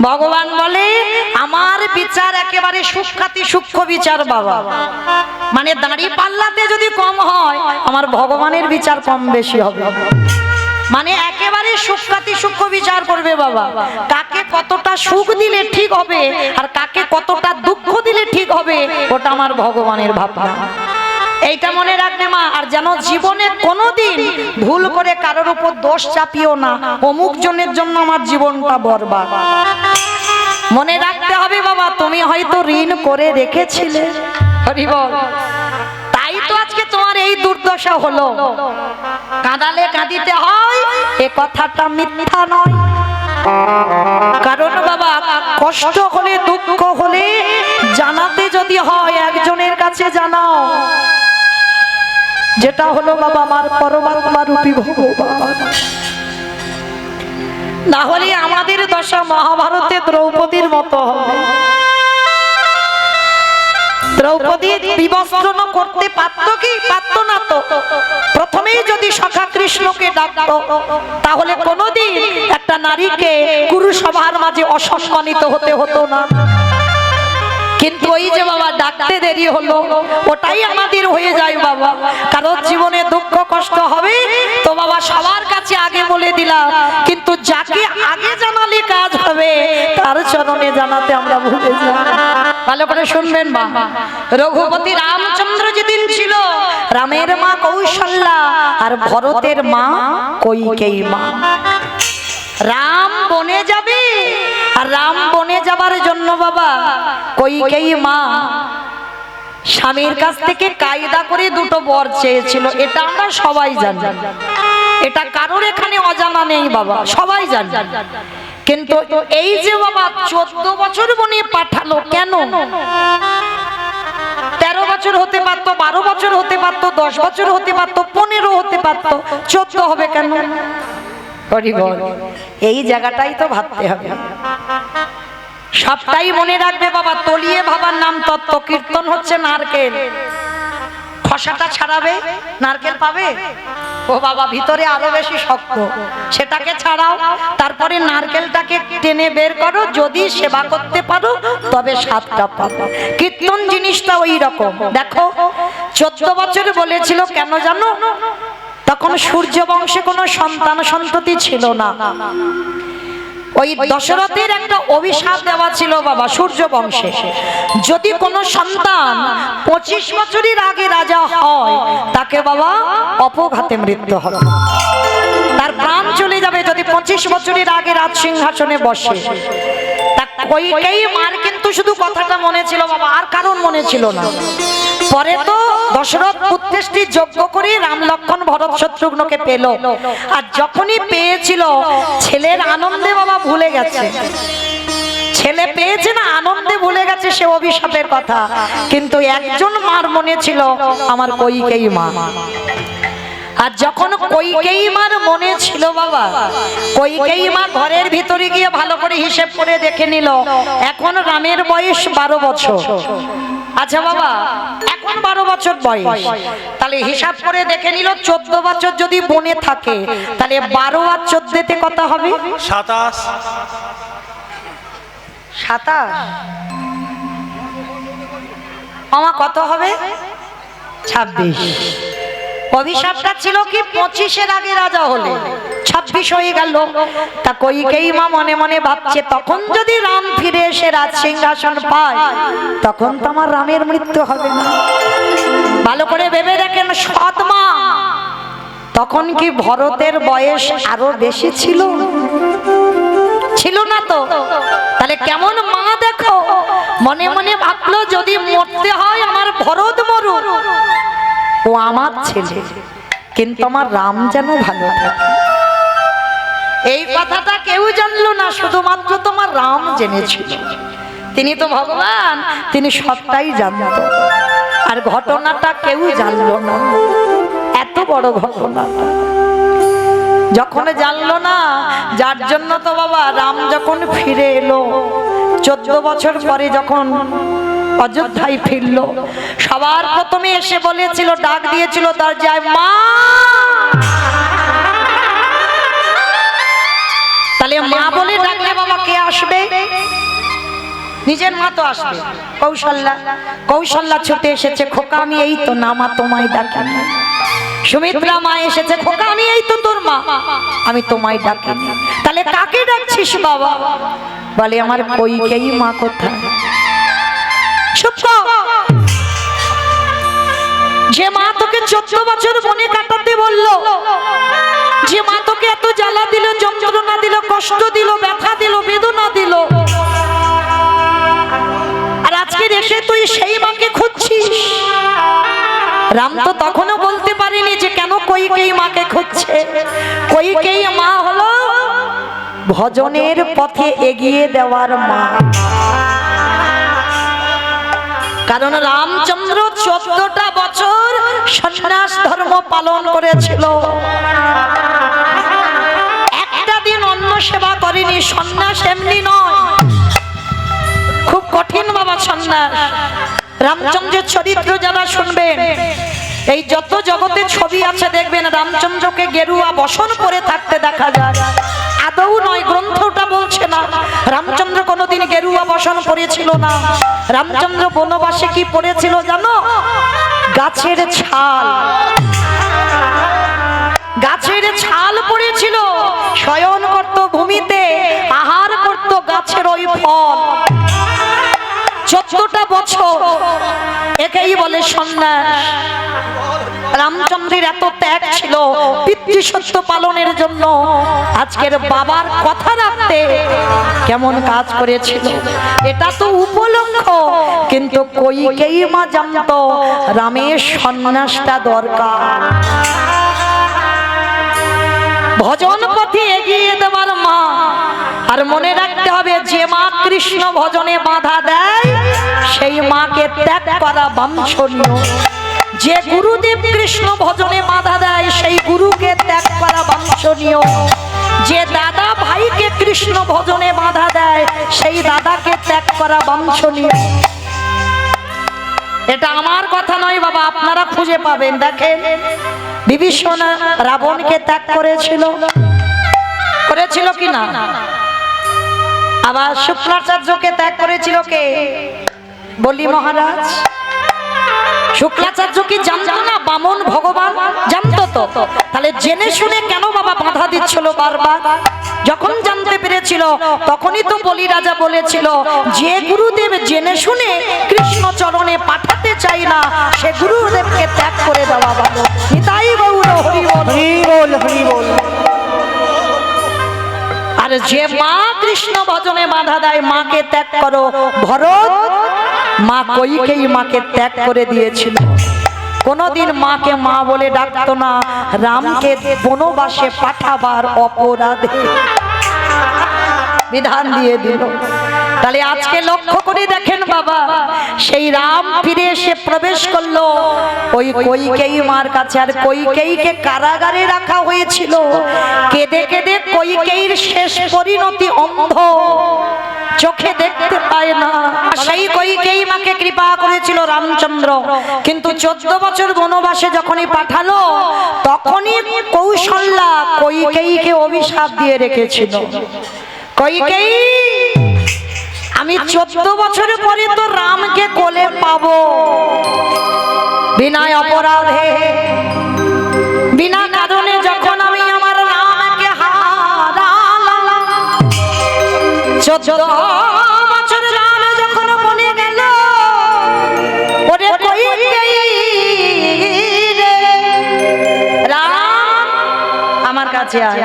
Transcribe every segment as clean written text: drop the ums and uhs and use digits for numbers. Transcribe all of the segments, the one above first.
ভগবান বলে আমার বিচার একেবারে সূক্ষ্মাতি সূক্ষ্ম বিচার বাবা, মানে দাঁড়ি পাল্লাতে যদি কম হয় আমার ভগবানের বিচার কম বেশি হবে, মানে একেবারে সূক্ষ্মাতি সূক্ষ্ম বিচার করবে বাবা। কাকে কতটা সুখ দিলে ঠিক হবে আর কাকে কতটা দুঃখ দিলে ঠিক হবে ওটা আমার ভগবানের ভাবনা। এইটা মনে রাখবে মা। আর যেন জীবনে কোনোদিন ভুল করে কারোর উপর দোষ চাপিও না, অমুক জনের জন্য আমার জীবনটা বরবাদ। মনে রাখতে হবে বাবা, তুমি হয়তো ঋণ করে রেখেছিলে, হরি বল, তাই তো আজকে তোমার এই দুর্দশা হলো। কাঁদালে কাঁদিতে হয় এ কথাটা মিথ্যা নয়। কারণ বাবা কষ্ট হলে দুঃখ হলে জানাতে যদি হয় একজনের কাছে জানাও, যেটা হলো বাবা আমার পরমাত্মা রূপী ভগবান। না হলে আমাদের দশা মহাভারতে দ্রৌপদীর মতো হবে। দ্রৌপদী বিবস্ত্রণ করতে পারতো কি পারতো না? তো প্রথমেই যদি সখা কৃষ্ণকে ডাকতো তাহলে কোনোদিন একটা নারীকে কুরুসভার মাঝে অসম্মানিত হতে হতো না। কিন্তু ওই যে বাবা ডাকতে দেরি হলো, ওটাই আমাদের হয়ে যায় বাবা। কারণ জীবনে দুঃখ কষ্ট হবে তো বাবা সবার কাছে আগে বলে দিলাম, কিন্তু যাকে আগে জানালে কাজ হবে তার চরণে জানাতে আমরা ভুলে যাই। ভালো করে শুনবেন মা, রঘুপতি রামচন্দ্র যেদিন ছিল, রামের মা কৌশল্যা আর ভরতের মা কইকেয়ী মা। রাম বনে যাবে আর রাম বনে যাবার জন্য বাবা কইকেয়ী মা স্বামীর কাছ থেকে কায়দা করে দুটো বর চেয়েছিল। এটা আমরা সবাই জানি, এটা কারোর এখানে অজানা নেই বাবা, সবাই জানি। কিন্তু এই যে বাবা 14 বছর বনে পাঠালো কেন? 13 বছর হতে পারতো, 12 বছর হতে পারতো, 10 বছর হতে পারতো, 15 হতে পারতো, 14 হবে কেন? এই জায়গাটাই তো ভাবতে হবে, সবটাই মনে রাখবে বাবা। তলিয়ে ভাবার নাম তত্ত্ব। কীর্তন হচ্ছে নারকেল, খসাটা ছাড়াবে নারকেল পাবে, ও বাবা ভিতরে আরো বেশি শক্ত, সেটাকে ছাড়াও, তারপরে নারকেলটাকে টেনে বের করো, যদি সেবা করতে পারো তবে স্বাদটা পাবে। কীর্তন জিনিসটা ওই রকম। দেখো 14 বছর বলেছিল কেন জানো? তখন সূর্য বংশে কোনো সন্তান সন্ততি ছিল না। ওই দশরথের একটা অভিশাপ দেওয়া ছিল বাবা সূর্য বংশে, যদি কোনো সন্তান 25 বছরের আগে রাজা হয় তাকে বাবা অপঘাতে মৃত্যু হবে, তার প্রাণ চলে যাবে যদি 25 বছরের আগে রাজ সিংহাসনে বসে। কইকেয়ী মার কিন্তু শুধু কথাটা মনে ছিল বাবা, আর কারণ মনে ছিল না। পরে তো দশরথ পুত্রেষ্টি যজ্ঞ করে রাম লক্ষ্মণ ভরত শত্রুঘ্নকে পেল, আর যখনই পেয়েছিল ছেলের আনন্দে বাবা ভুলে গেছে, ছেলে পেয়েছে না আনন্দে ভুলে গেছে সে অভিশাপের কথা। কিন্তু একজন মার মনে ছিল আমার কইকেয়ী মা। আর যখন কইকেয়ী মার মনে ছিল বাবা, কইকেয়ী মা ঘরের ভিতরে গিয়ে ভালো করে হিসেব করে দেখে নিল এখন রামের বয়স 12 বছর। আচ্ছা বাবা এখন 12 বছর বয়স, তাহলে হিসাব করে দেখে নিল 14 বছর যদি বনে থাকে তাহলে 12 আর 14তে কত হবে? 27। 27 মামা কত হবে? 26। অভিশাপটা ছিল কি 25-এর আগে রাজা হলে 26 হয়ে গেল। তা কইকেয়ী মা মনে মনে ভাবছে তখন যদি রাম ফিরে এসে রাজ সিংহাসন পায় তখন তো আমার রামের মৃত্যু হবে না। ভালো করে ভেবে দেখেন সৎ মা, তখন কি ভরতের বয়স আরো বেশি ছিল? ছিল না তো। তাহলে কেমন মা দেখো, মনে মনে ভাবলো যদি মরতে হয় আমার ভরত মরুক, ও আমার ছেলে, কিন্তু আমার রাম যেন ভালো থাকে। এই কথাটা কেউ জানলো না, শুধুমাত্র তোমার রাম জেনেছিল। তিনি তো ভগবান, তিনি সবটাই জানতো। আর ঘটনাটা কেউ জানলো না, এত বড় ঘটনাটা যখন জানলো না, যার জন্য তো বাবা রাম যখন ফিরে এলো 14 বছর পরে যখন অযোধ্যায় ফিরলো, সবার প্রথমে এসে বলেছিল, ডাক দিয়েছিল দরজায়, মা। তাহলে মা বলে ডাকলে বাবা কে আসবে? নিজের মা তো আসবে। কৌশল্যা, কৌশল্যা ছুটে এসেছে, খোকা আমি এই তো না মা তোমায় ডাকি। সুমিত্রা মা এসেছে, খোকা আমি এই তো তোর মা, আমি তোমায় ডাকি। তাহলে কাকে ডাকছিস বাবা? বলে আমার কইকেয়ী মা কোথায়? যে মা তোকে 14 বছর বনে কাটাতে বললো, যে মা তোকে এত জ্বালা দিল, যন্ত্রণা দিল, কষ্ট দিল, ব্যথা দিল, বেদনা দিল, আর আজকে এসে তুই সেই মাকে খুঁজছিস। রাম তো তখনও বলতে পারিনি যে কেন কইকেয়ী মাকে খুঁজছে। কইকেয়ী মা হলো ভজনের পথে এগিয়ে দেওয়ার মা। কারণ রামচন্দ্র 14টা বছর সন্ন্যাস ধর্ম পালন করেছিল, একটা দিন অন্ন সেবা করেনি। সন্ন্যাস এমনি নয়, খুব কঠিন বাবা সন্ন্যাস। রামচন্দ্রের চরিত্র যারা শুনবেন, এই যত জগতে ছবি আছে দেখবেন রামচন্দ্রকে গেরুয়া বসন পরে থাকতে দেখা যায়। আদৌ নয়, গ্রন্থটা বলছে না রামচন্দ্র কোনোদিন গেরুয়া বসন পরেছিল না। রামচন্দ্র বনবাসে কি পড়েছিল জানো? গাছের ছাল, গাছের ছাল পড়েছিল। শয়ন করত ভূমিতে, আহার করত গাছের ওই ফল। 14টা বছর, একেই বলে সন্ন্যাস। রামচন্দ্রের এত ত্যাগ ছিল পিতৃসত্য পালনের জন্য। আজকের বাবার কথা রাখতে কেমন কাজ করেছিল, এটা তো উপলক্ষ। কিন্তু কইকেয়ী মা জানতো রামের সন্ন্যাসটা দরকার। ভজন পথে এগিয়ে দেওয়ার মা। আর মনে রাখতে হবে, যে মা কৃষ্ণ ভজনে বাধা দেয় সেই মাকে ত্যাগ করা বাঞ্ছনীয়। যে গুরুদেব কৃষ্ণ ভজনে বাধা দেয় সেই গুরুকে ত্যাগ করা বাঞ্ছনীয়। যে দাদা ভাইকে কৃষ্ণ ভজনে বাধা দেয় সেই দাদাকে ত্যাগ করা বাঞ্ছনীয়। এটা আমার কথা নয় বাবা, আপনারা খুঁজে পাবেন। দেখেন বিভীষণ রাবণকে ত্যাগ করেছিল, করেছিল কি না? আবার শুক্রাচার্যকে ত্যাগ করেছিল কে? বলি মহারাজ। শুক্রাচার্য কি জানতো না বামন ভগবান? জানতো তো। তাহলে জেনে শুনে কেন বাবা বাধা দিচ্ছিল বারবার? যখন জানতে পেরেছিল তখনই তো বলি রাজা বলেছিল, যে গুরুদেব জেনে শুনে কৃষ্ণ চরণে পাঠাতে চাই না সে গুরুদেবকে ত্যাগ করে দেওয়া ভালো। নিতাই গৌর হরি বল, হরি বল, হরি বল। আর যে মা কৃষ্ণ ভজনে বাধা দেয় মাকে ত্যাগ করো। ভরত মা কইকেয়ী মাকে ত্যাগ করে দিয়েছিল। কোনদিন মাকে মা বলে ডাকতো না। রামকে বনবাসে পাঠাবার অপরাধে বিধান দিয়ে দিল। তাহলে আজকে লক্ষ্য করে দেখেন বাবা, সেই রাম ফিরে এসে প্রবেশ করলো ওই কইকেয়ী মার কাছে। আর কইকেয়ীকে কারাগারে রাখা হয়েছিল। কেঁদে কেঁদে কইকেয়ীর শেষ পরিণতি অন্ধ, চোখে দেখতে পায় না। সেই কইকেয়ী মাকে কৃপা করেছিল রামচন্দ্র। কিন্তু 14 বছর বনবাসে যখনই পাঠালো তখনই কৌশল্যা কইকেয়ীকে অভিশাপ দিয়ে রেখেছিল। কইকেয়ী, আমি 14 বছরের পরে তো রামকে কোলে পাবো, বিনা অপরাধে বিনা কারণে যখন আমি আমার রামকে হারালাম। 14 বছর রাম যখন বনে গেল, ওরে কইকেয়ী রে, রাম আমার কাছে আয়,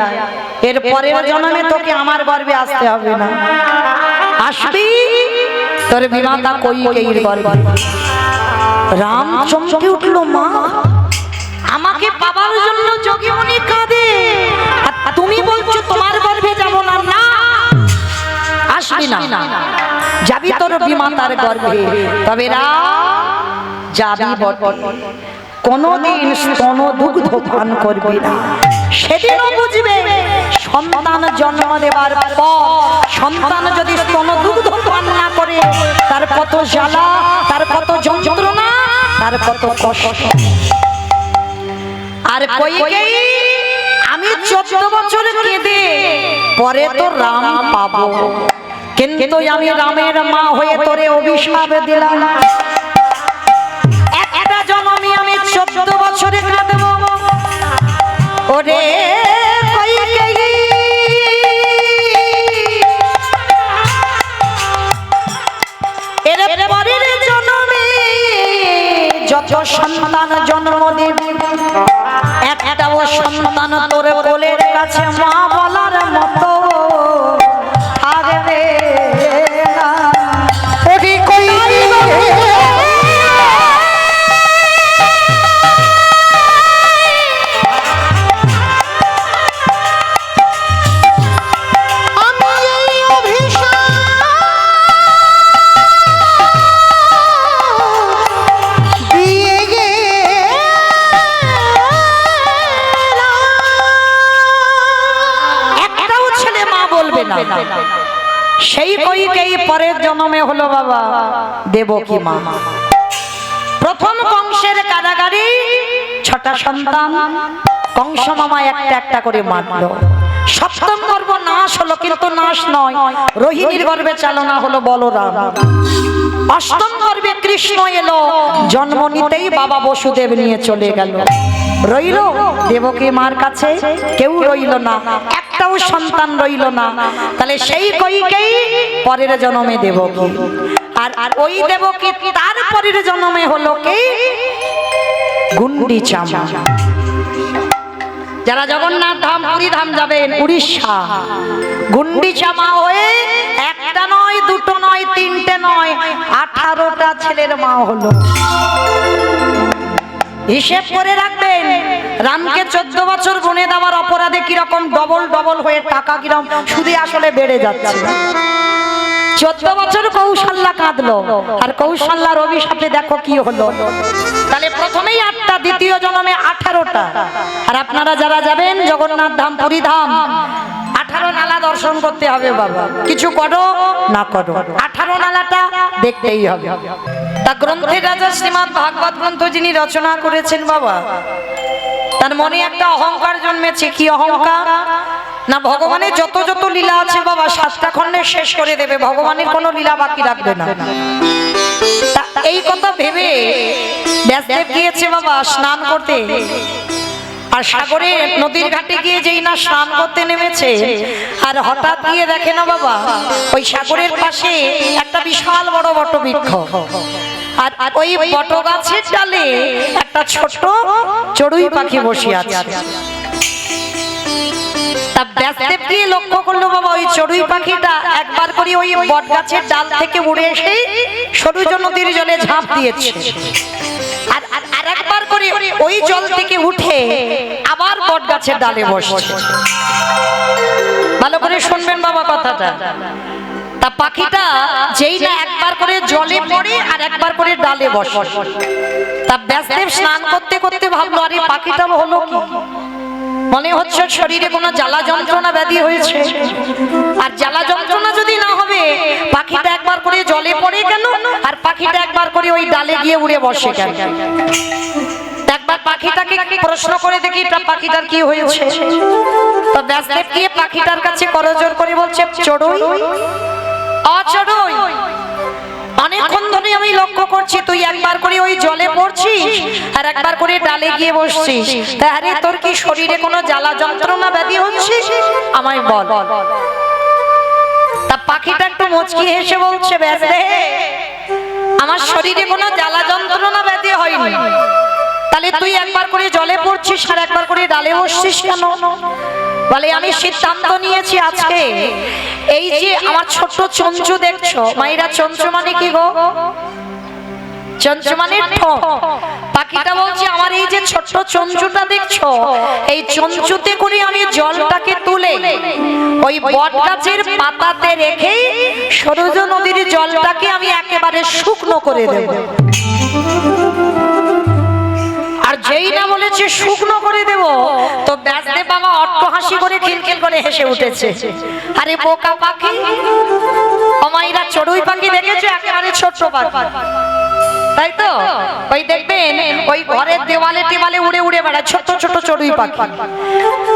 এর পরের জন্মে তোকে আমার গর্ভে আসতে হবে না, আসবি তোর বিমাতা কইকেয়ীর গর্ভে। রাম চমকে উঠল, মা আমাকে পাবার জন্য যোগীমণি কাঁদে, আর তুমি বলছো তোমার গর্ভে যাব না? না, আসবি না, যাবি তোর বিমাতার গর্ভে। তবে রাম যাবি বটে, কোনদিন স্তন দুগ্ধ পান করবি না। সেদিনও বুঝবে সন্তান জন্ম দেবার পর সন্তান যদি স্তন দুগ্ধ পান না করে তার কত জ্বালা, তার কত যন্ত্রণা, তার কত কষ্ট। আর কইকেয়ী, আমি 14 বছর কেঁদে পরে তো রাম পাবো, কিন্তু আমি রামের মা হয়ে তোরে অভিশাপ দিলাম, একটা জন্মে আমি 14 বছরে কাঁদব। ওরে কইকেয়ী, এর পরের জন্মে যত সন্তান জন্ম দিবি, একটাও সন্তান তোর কোলের কাছে মা বলার মতো থাকবে না। সেই কইকেই পরের জন্মে হলো বাবা দেবকী মা। প্রথম কংসের কারাগারে 6টা সন্তান কংস মামা একটা একটা করে মারলো। সপ্তম গর্ভ নাশ হলো, কিন্তু নাশ নয়, রোহিণীর গর্ভে চালনা হলো বলরাম। অষ্টম গর্ভে কৃষ্ণ এলো, জন্ম নিতেই বাবা বসুদেব নিয়ে চলে গেল। রইল দেবকী মার কাছে কেউ রইল না, একটাও সন্তান রইল না। তাহলে সেই কইকেই পরের জন্মে দেবকী, আর ওই দেবকী তার পরের জন্মে হলো কি গুন্ডিচা মা। যারা জগন্নাথ ধাম পুরী ধাম যাবেন উড়িষ্যা, গুন্ডিচা মা হয়ে একটা নয়, দুটো নয়, তিনটে নয়, 18টা ছেলের মা হলো। হিসেব করে রাখবেন, রামকে 14 বছর গুনে দেওয়ার অপরাধে কিরকম ডবল ডবল হয়ে টাকা কিরকম সুদে আসলে বেড়ে যাচ্ছে। 14 বছর কৌশল্যা কাঁদলো, আর কৌশল্যার অভিশাপে দেখো কি হলো। তাহলে প্রথমেই 8টা, দ্বিতীয় জন্মে 18টা। আর আপনারা যারা যাবেন জগন্নাথ ধাম পুরী ধাম, 18 নালা দর্শন করতে হবে বাবা, কিছু করো না করো 18 নালাটা দেখতেই হবে। তা গ্রন্থের রাজা শ্রীমদ্ ভাগবত গ্রন্থ যিনি রচনা করেছেন বাবা, তার মনে একটা অহংকার জন্মেছে। কি অহংকার না, ভগবানের যত যত লীলা আছে বাবা 7টা খণ্ডে শেষ করে দেবে, ভগবানের কোনো লীলা বাকি রাখবে না। তা এই কথা ভেবে ব্যাসদেব গিয়েছে বাবা স্নান করতে, আর সাগরে নদীর ঘাটে গিয়ে যেই না স্নান করতে নেমেছে, আর হঠাৎ গিয়ে দেখে না বাবা ওই সাগরের পাশে একটা বিশাল বড় বটবৃক্ষ, আর ওই বট গাছের ডালে একটা ছোট চড়ুই পাখি বসে আছে। তা ব্যাসদেব গিয়ে লক্ষ্য করলো বাবা ওই চড়ুই পাখিটা একবার করে ওই বট গাছের ডাল থেকে উড়ে এসে সরুজ নদীর জলে ঝাঁপ দিয়েছে, আর আরেকবার করে ওই জল থেকে উঠে আবার বট গাছের ডালে বসছে। ভালো করে শুনবেন বাবা কথাটা। তা পাখিটা যেই না একবার করে জলে পড়ে আর একবার করে ডালে বসে, তা ব্যাসদেব স্নান করতে করতে ভাবলো আরে পাখিটা হলো কি, মনে হচ্ছে শরীরে কোনো জ্বালা যন্ত্রণা ব্যাধি হয়েছে। আর জ্বালা যন্ত্রণা যদি না হবে পাখিটা একবার করে জলে পড়ে কেন, আর পাখিটা একবার করে ওই ডালে গিয়ে উড়ে বসে কেন। একবার পাখিটাকে প্রশ্ন করে দেখি পাখিটার কি হয়েছে। তো ব্যাসদেব গিয়ে পাখিটার কাছে করজোড় করে বলছে, চড়ুই অচড়ুই, অনেকক্ষণ ধরে আমি লক্ষ্য করছি তুই একবার করে ওই জলে পড়ছিস আর একবার করে ডালে গিয়ে বসছিস, তাহলে তোর কি শরীরে কোনো জ্বালা যন্ত্রণা ব্যাধি হচ্ছে আমায় বল। তা পাখিটা একটু মুচকি হেসে বলছে, ব্যাসদেব আমার শরীরে কোনো জ্বালা যন্ত্রণা ব্যাধি হয়নি, তাহলে তুই একবার করে জলে পড়ছিস আর একবার করে ডালে বসছিস কেন? বলে আমি সিদ্ধান্ত নিয়েছি আজকে এই যে আমার ছোট্ট চঞ্চু দেখছো মায়েরা, চঞ্চু মানে কি গো? চঞ্চু মানে ঠোঁট। পাখিটা বলছে আমার এই যে ছোট্ট চঞ্চুটা দেখছো, এই চঞ্চুতে করে আমি জলটাকে তুলে ওই বট গাছের পাতাতে রেখে সরুজ নদীর জলটাকে আমি একেবারে শুকনো করে দেব। আর যেই না বলেছে শুকনো করে দেব, তো ব্যাসদেব বাবা অট্টহাসি করে খিলখিল করে হেসে উঠেছে। আরে বোকা পাখি, আমাইরা চড়ুই পাখি দেখেছো একেবারে ছোট্ট পাখি, তাই তো ওই দেখবেন ওই ঘরের দেওয়ালে টেওয়ালে উড়ে উড়ে বেড়ায় ছোট ছোট চড়ুই পাখি।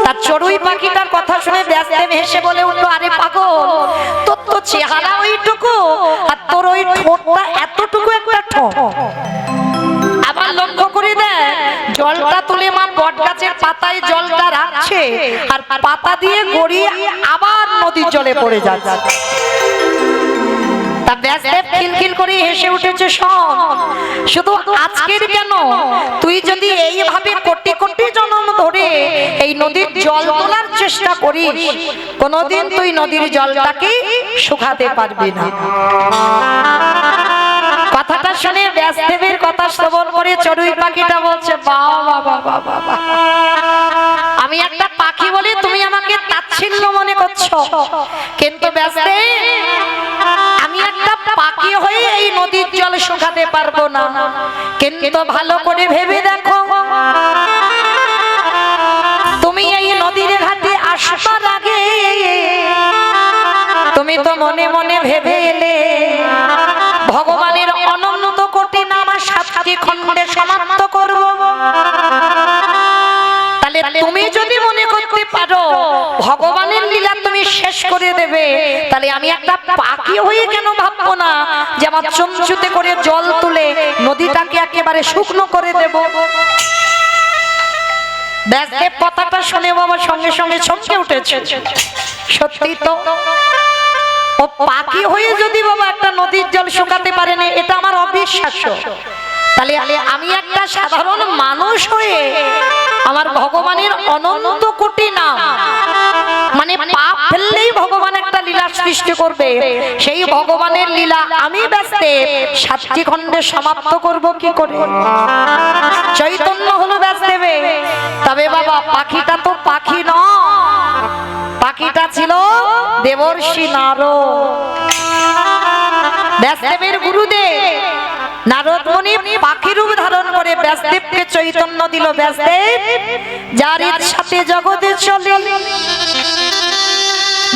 তার চড়ুই পাখিটার কথা শুনে ব্যাসদেব হেসে বলে উঠলো, আরে পাগল, তোর তো চেহারা ওইটুকু আর তোর ওই ঠোঁটটা এতটুকু একটা ঠোঁট। আবার লক্ষ্য করে দেখ, জলটা তুলে মা বট গাছের পাতায় জলটা রাখছে আর পাতা দিয়ে গড়িয়ে আবার নদীর জলে পড়ে যাচ্ছে। তা ব্যাসদেব খিলখিল করে হেসে উঠেছে, শোন, শুধু আজকের কেন, তুই যদি এইভাবে কোটি কোটি জন্ম ধরে এই নদীর জল তোলার চেষ্টা করিস, কোনোদিন তুই নদীর জলটাকে শুকাতে পারবি না। কথাটা শুনে ব্যাসদেবের কথা শ্রবণ করে চড়ুই পাখিটা বলছে, বাবা বাবা বাবা, আমি একটা পাখি বলে তুমি আমাকে তাচ্ছিল্য মনে করছো, কিন্তু ব্যাসদেব আমি একটা পাখি হয়ে এই নদীর জল শুকাতে পারবো না। কিন্তু ভালো করে ভেবে দেখো, তুমি এই নদীর ঘাটে আসবার আগে তুমি তো মনে মনে ভেবে এলে ভগবানের অনন্ত কোটি নাম 7টি খণ্ডে সমাপ্ত করব। তাহলে তুমি যদি মনে করতে পারো ভগবানের লীলা তুমি শেষ করে দেবে, তাহলে আমি একটা পাখি হয়ে কেন ভাববো না যে আমার চমচুতে করে জল তুলে নদীটাকে একেবারে শুকনো করে দেব। ব্যাসদেব কথাটা শুনে বাবা সঙ্গে সঙ্গে চমকে উঠেছে। সত্যি তো, ও পাখি হয়ে যদি বাবা একটা নদীর জল শুকাতে পারে না, এটা আমার অবিশ্বাস্য। তাহলে আমি একটা সাধারণ মানুষ হয়ে আমার ভগবানের অনন্ত কোটি নাম, মানে পাপ ফেললেই ভগবান একটা লীলা সৃষ্টি করবে, সেই ভগবানের লীলা আমি ব্যাসদেব 7টি খণ্ডে সমাপ্ত করব কি করে? চৈতন্য হলো ব্যাসদেবে। তবে বাবা পাখিটা তো পাখি নয়, পাখিটা ছিল দেবর্ষি নারদ। ব্যাসদেবের গুরুদেব নারদ মুনি পাখি রূপ ধারণ করে ব্যাসদেবকে চৈতন্য দিল, ব্যাসদেব যার ইচ্ছাতে জগতে চলে,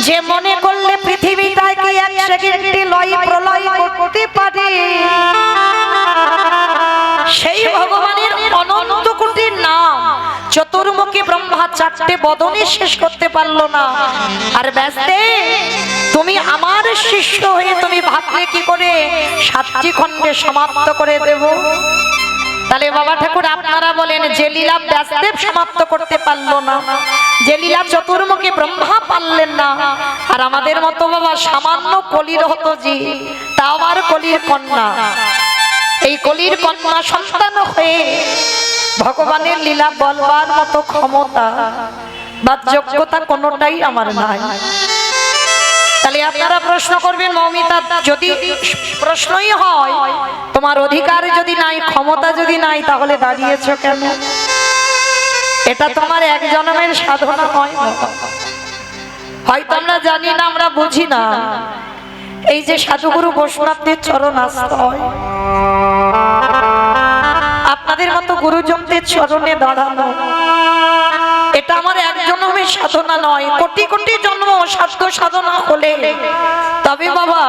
যে মনে করলে পৃথিবীটাকে এক সেকেন্ডে লয় প্রলয় করতে পারে, সেই ভগবানের অনন্ত কোটি নাম চতুর্মুখী ব্রহ্মা 4টে বদনে শেষ করতে পারলো না। আর ব্যাসদেব তুমি আমার শিষ্য হয়ে তুমি ভাবলে কি করে 7টি খণ্ডে সমাপ্ত করে দেব? তাহলে বাবা ঠাকুর আপনারা বলেন, যে লীলা ব্যাসদেব সমাপ্ত করতে পারলো না, যে লীলা চতুর্মুখী ব্রহ্মা পারলেন না, আর আমাদের মতো বাবা সামান্য কলির হতো জি, তা আবার কলির কন্যা, এই কলির কন্যা সন্তান হয়ে ভগবানের লীলা বলবার মতো ক্ষমতা বা যোগ্যতা কোনোটাই আমার নাই। তাহলে আপনারা প্রশ্ন করবেন, মৌমিতা যদি প্রশ্নই হয় তোমার অধিকার যদি নাই, ক্ষমতা যদি নাই, তাহলে দাঁড়িয়েছো কেন? এটা তোমার এক জন্মের সাধনা হয়, হয়তো আমরা জানি না, আমরা বুঝি না। এই যে সাধুগুরু বৈষ্ণবদের চরণ আসতে হয়, আপনাদের মতো গুরুজনদের চরণে দাঁড়ানো, এটা আমার এক জন্মের সাধনা নয়, কোটি কোটি জন্ম সাধ্য সাধনা হলে তবে বাবা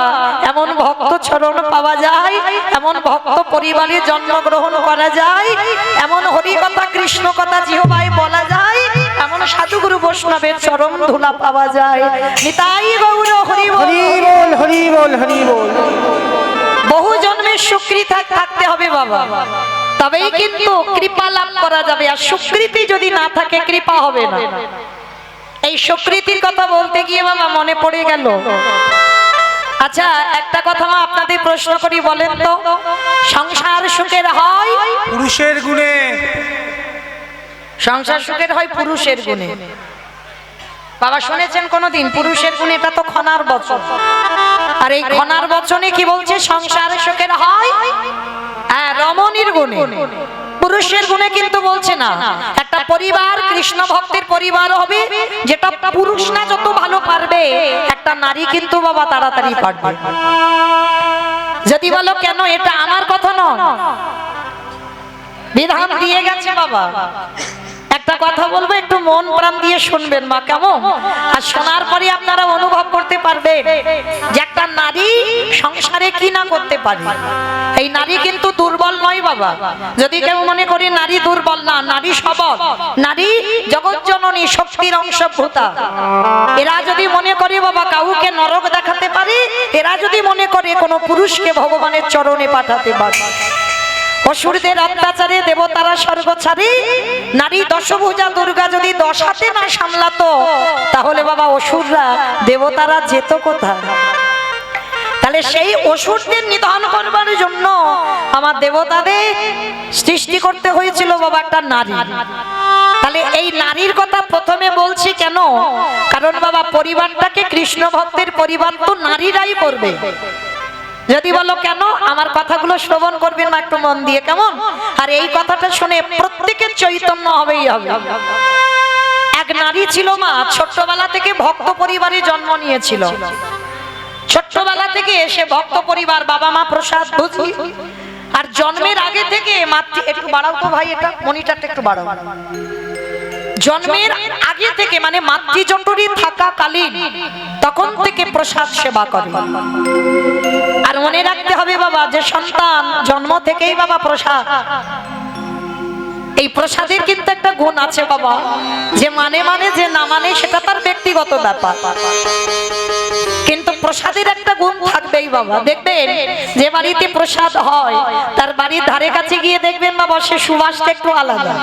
এমন ভক্ত চরণ পাওয়া যায়, এমন ভক্ত পরিবারে জন্মগ্রহণ করা যায়, এমন হরি কথা কৃষ্ণ কথা জিহ্বায় বলা যায়, এমন সাধুগুরু বৈষ্ণবের চরণ ধুলা পাওয়া যায়। নিতাই গৌর হরি বল, হরি বল, হরি বল। বহু জন্মের সুকৃতি থাকতে হবে বাবা, তবেই কিন্তু কৃপা লাভ করা যাবে। আর সুকৃতি যদি না থাকে কৃপা হবে না। এই সুকৃতির কথা বলতে গিয়ে বাবা মনে পড়ে গেল, আচ্ছা একটা কথা মা আপনাদের প্রশ্ন করি, বলেন তো সংসার সুখের হয় পুরুষের গুণে? সংসার সুখের হয় পুরুষের গুণে। বাবা শুনেছেন কোনদিন পুরুষের গুণে? এটা তো খনার বচন। আর এই খনার বচনে কি বলছে? সংসার সুখের হয় রমণীর গুণে, পুরুষের গুণে কিন্তু বলছে না। একটা পরিবার কৃষ্ণ ভক্তের পরিবার হবে, যেটা পুরুষ না যত ভালো পারবে, একটা নারী কিন্তু বাবা তাড়াতাড়ি পারবে। যদি বলো কেন, এটা আমার কথা নয়, বিধান দিয়ে গেছে বাবা। একটা কথা বলবো, একটু মন প্রাণ দিয়ে শুনবেন মা, কেমন? আর শোনার পরে আপনারা অনুভব করতে পারবেন যে একটা নারী সংসারে কি না করতে পারি। এই নারী কিন্তু দুর্বল নয় বাবা। যদি কেউ মনে করে নারী দুর্বল, না, নারী সবল, নারী জগৎ জননী, শক্তির অংশভূতা। এরা যদি মনে করে বাবা কাউকে নরক দেখাতে পারে, এরা যদি মনে করে কোনো পুরুষকে ভগবানের চরণে পাঠাতে পারে। অসুরদের অত্যাচারে দেবতারা স্বর্গ ছাড়ে, নারী দশভুজা দুর্গা যদি 10 হাতে না সামলাতো, তাহলে বাবা অসুররা দেবতারা যেত কোথায়? তাহলে সেই অসুরদের নিধন করবার জন্য আমার দেবতাদের সৃষ্টি করতে হয়েছিল বাবা একটা নারী। তাহলে এই নারীর কথা প্রথমে বলছি কেন? কারণ বাবা পরিবারটাকে কৃষ্ণ ভক্তের পরিবার তো নারীরাই করবে। যদি বলো কেন, আমার কথাগুলো শ্রবণ করবেন না একটু মন দিয়ে, কেমন? আর এই কথাটা শুনে প্রত্যেকের চৈতন্য হবেই হবে। এক নারী ছিল মা, ছোট্টবেলা থেকে ভক্ত পরিবারে জন্ম নিয়েছিল। ছোট্টবেলা থেকে এসে ভক্ত পরিবার, বাবা মা প্রসাদ বুঝি। আর জন্মের আগে থেকে মাতৃ, একটু বাড়াও তো ভাই, এটা মনিটরটা একটু বাড়াও। জন্মের আগে থেকে মানে মাতৃজঠরে থাকাকালীন তখন থেকে প্রসাদ সেবা করে। আর মনে রাখতে হবে বাবা যে সন্তান জন্ম থেকেই বাবা প্রসাদ, এই প্রসাদের কিন্তু একটা গুণ আছে বাবা, যে মানে যে না মানে সেটা তার ব্যক্তিগত ব্যাপার, কিন্তু প্রসাদের একটা গুণ থাকবেই বাবা। দেখবেন যে বাড়িতে প্রসাদ হয় তার বাড়ির ধারে কাছে গিয়ে দেখবেন বাবা সে সুবাসটা একটু আলাদা।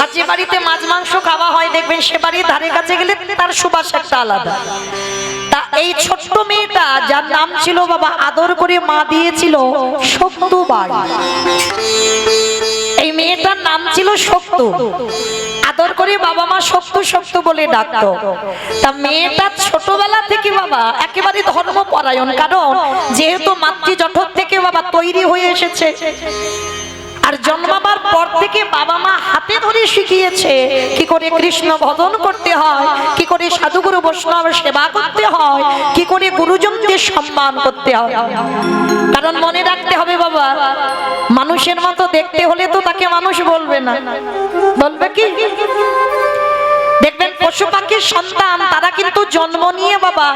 আর যে বাড়িতে মাছ মাংস খাওয়া হয় দেখবেন সে বাড়ির ধারে কাছে গেলে তার সুবাস একটা আলাদা। তা এই ছোট্ট মেয়েটা যার নাম ছিল বাবা, আদর করে মা দিয়েছিল শক্তুবাই। এই মেয়েটার নাম ছিল শক্তু, আদর করে বাবা মা শক্তু শক্তু বলে ডাকতো। তা মেয়েটা ছোটবেলা থেকে বাবা একেবারে ধর্মপরায়ণ, কারণ যেহেতু মাতৃজঠর থেকে বাবা তৈরি হয়ে এসেছে। আর জন্মাবার পর থেকে বাবা মা হাতে ধরে শিখিয়েছে কি করে কৃষ্ণ ভজন করতে হয়, কি করে সাধুগুরু বৈষ্ণব সেবা করতে হয়, কি করে গুরুজনদের সম্মান করতে হয়। কারণ মনে রাখতে হবে বাবা, মানুষের মতো দেখতে হলে তো তাকে মানুষ বলবে না, বলবে কি? দেখবেন পশু পাখির সন্তান তারা কিন্তু জন্ম নিয়ে বাবা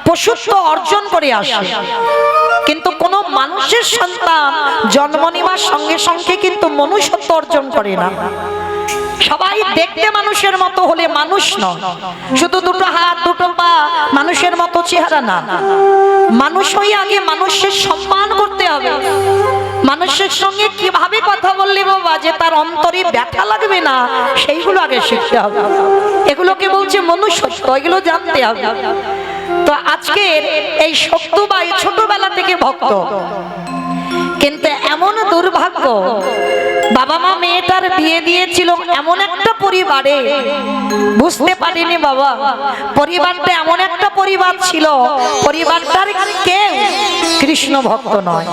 পশুত্ব অর্জন করে আসে, কিন্তু কোন মানুষের সন্তান জন্ম নেওয়ার সঙ্গে সঙ্গে কিন্তু মনুষ্যত্ব অর্জন করে না। সবাই দেখতে মানুষের মতো হলে মানুষ নয়, শুধু দুটো হাত দুটো পা মানুষের মতো চেহারা না, মানুষ হয়ে আগে মানুষের সম্মান করতে হবে। মানুষের সঙ্গে কিভাবে কথা বললে বাবা যে তার অন্তরে ব্যথা লাগবে না, সেইগুলো আগে শিখতে হবে। এগুলোকে বলছে মনুষ্যত্ব, এগুলো জানতে হবে। তো আজকের এই শক্তুবাই ছোটবেলা থেকে ভক্ত, কিন্তু এমন দুর্ভাগ্য বাবা মা মেয়েটার বিয়ে দিয়েছিল এমন একটা পরিবারে, বুঝতে পারিনি বাবা পরিবারটা এমন একটা পরিবার ছিল, পরিবারটার কেউ কৃষ্ণ ভক্ত নয়।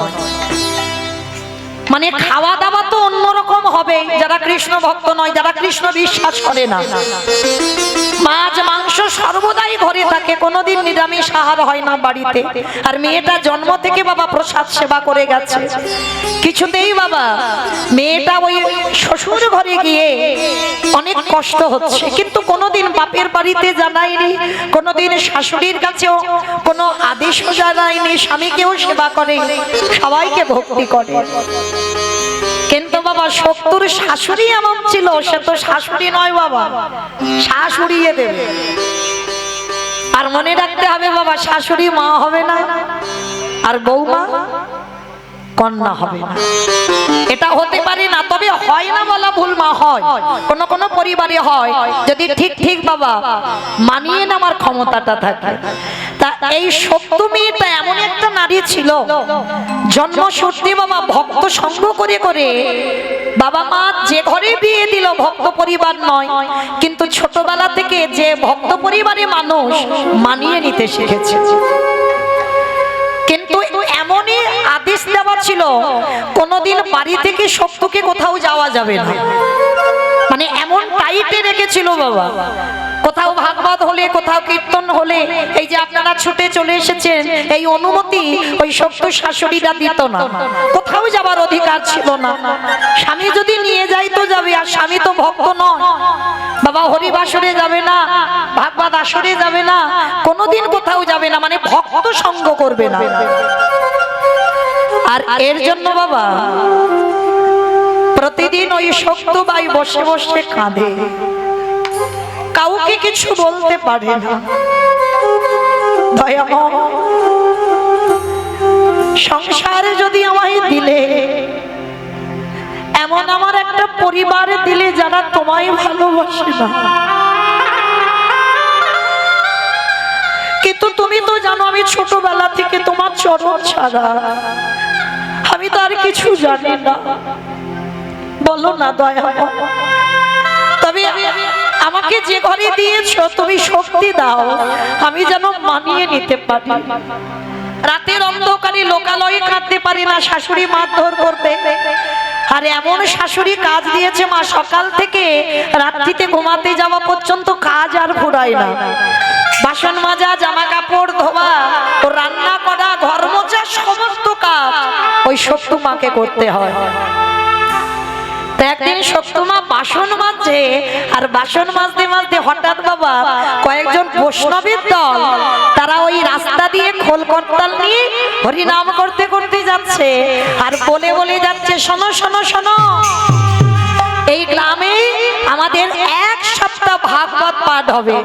মানে খাওয়া দাওয়া তো অন্যরকম হবে যারা কৃষ্ণ ভক্ত নয়, যারা কৃষ্ণ বিশ্বাস করে না। মাছ মাংস সর্বদাই ঘরে থাকে, কোনোদিন নিরামিষ আহার হয় না বাড়িতে। আর মেয়েটা জন্ম থেকে বাবা প্রসাদ সেবা করে গেছে, কিছুতেই বাবা মেয়েটা ওই শ্বশুর ঘরে গিয়ে অনেক কষ্ট হচ্ছে, কিন্তু কোনোদিন বাপের বাড়িতে জানায়নি, কোনোদিন শাশুড়ির কাছেও কোনো আদেশও জানায়নি, স্বামীকেও সেবা করে, সবাইকে ভক্তি করে। কিন্তু বাবা শক্তুর শাশুড়ি এমন ছিল, সে তো শাশুড়ি নয় বাবা, শাশুড়িয়ে দেবে। আর মনে রাখতে হবে বাবা, শাশুড়ি মা হবে না, আর বৌমা কন্যা হবে না। এটা হতে পারে না, তবে হয় না বলা ভুল, মা হয়, কোন কোন পরিবারে হয়, যদি ঠিক ঠিক বাবা মানিয়ে নেওয়ার ক্ষমতাটা থাকে। তা এই শক্তু মেয়েটা এমন একটা নারী ছিল, জন্মসূত্রে বাবা ভক্ত সঙ্গ করে করে বাবা মা যে ঘরে বিয়ে দিল ভক্ত পরিবার নয়, কিন্তু ছোটবেলা থেকে যে ভক্ত পরিবারে মানুষ মানিয়ে নিতে শিখেছে। কিন্তু এমনই আদেশ দেওয়া ছিল কোনোদিন বাড়ি থেকে শক্তুকে কোথাও যাওয়া যাবে না, মানে এমন টাইটে রেখেছিল বাবা। কোথাও ভাগবত হলে, কোথাও কীর্তন হলে, এই যে আপনারা ছুটে চলে এসেছেন, এই অনুমতি ওই শক্ত শাশুড়িরা দিত না, কোথাও যাবার অধিকার ছিল না। স্বামী যদি নিয়ে যায় তো যাবে, আর স্বামী তো ভক্ত নয় বাবা, হরিবাসরে যাবে না, ভাগবত আসরে যাবে না, কোনোদিন কোথাও যাবে না, মানে ভক্ত সঙ্গ করবে না। আর এর জন্য বাবা প্রতিদিন ওই শক্তবাই বসে বসে কাঁদে, কাউকে কিছু বলতে পারে না। দয়াময়, সংসারে যদি আমায় দিলে, এমন আমার একটা পরিবারে দিলে যারা তোমায় ভালোবাসে না, কিন্তু তুমি তো জানো আমি ছোটবেলা থেকে তোমার চরণ ছাড়া আমি তো আর কিছু জানি না। বলো না দয়াময়, তবে আমাকে যে ঘরে দিয়েছো তুমি শক্তি দাও আমি যেন মানিয়ে নিতে পারি। রাতের অন্ধকারে লোকালয়ে কাঁদতে পারি না, শাশুড়ি মারধর করবে। আর এমন শাশুড়ি কাজ দিয়েছে মা, সকাল থেকে রাত্রিতে ঘুমাতে যাওয়া পর্যন্ত কাজ আর ফুরায় না। বাসন মাজা, জামা কাপড় ধোয়া, ও রান্না করা, ঘর মোছা, সমস্ত কাজ ওই শক্তি মাকে করতে হয়। একদিন শক্তমা বাসন মাজছে, আর বাসন মাজতে মাজতে হঠাৎ বাবা কয়েকজন বৈষ্ণবের দল তারা ওই রাস্তা দিয়ে খোল করতাল নিয়ে হরিনাম করতে করতে যাচ্ছে, আর বলে বলে যাচ্ছে শোনো শোনো শোনো, এই গ্রামে আমাদের এক সপ্তাহ ভাগবত পাঠ হবে,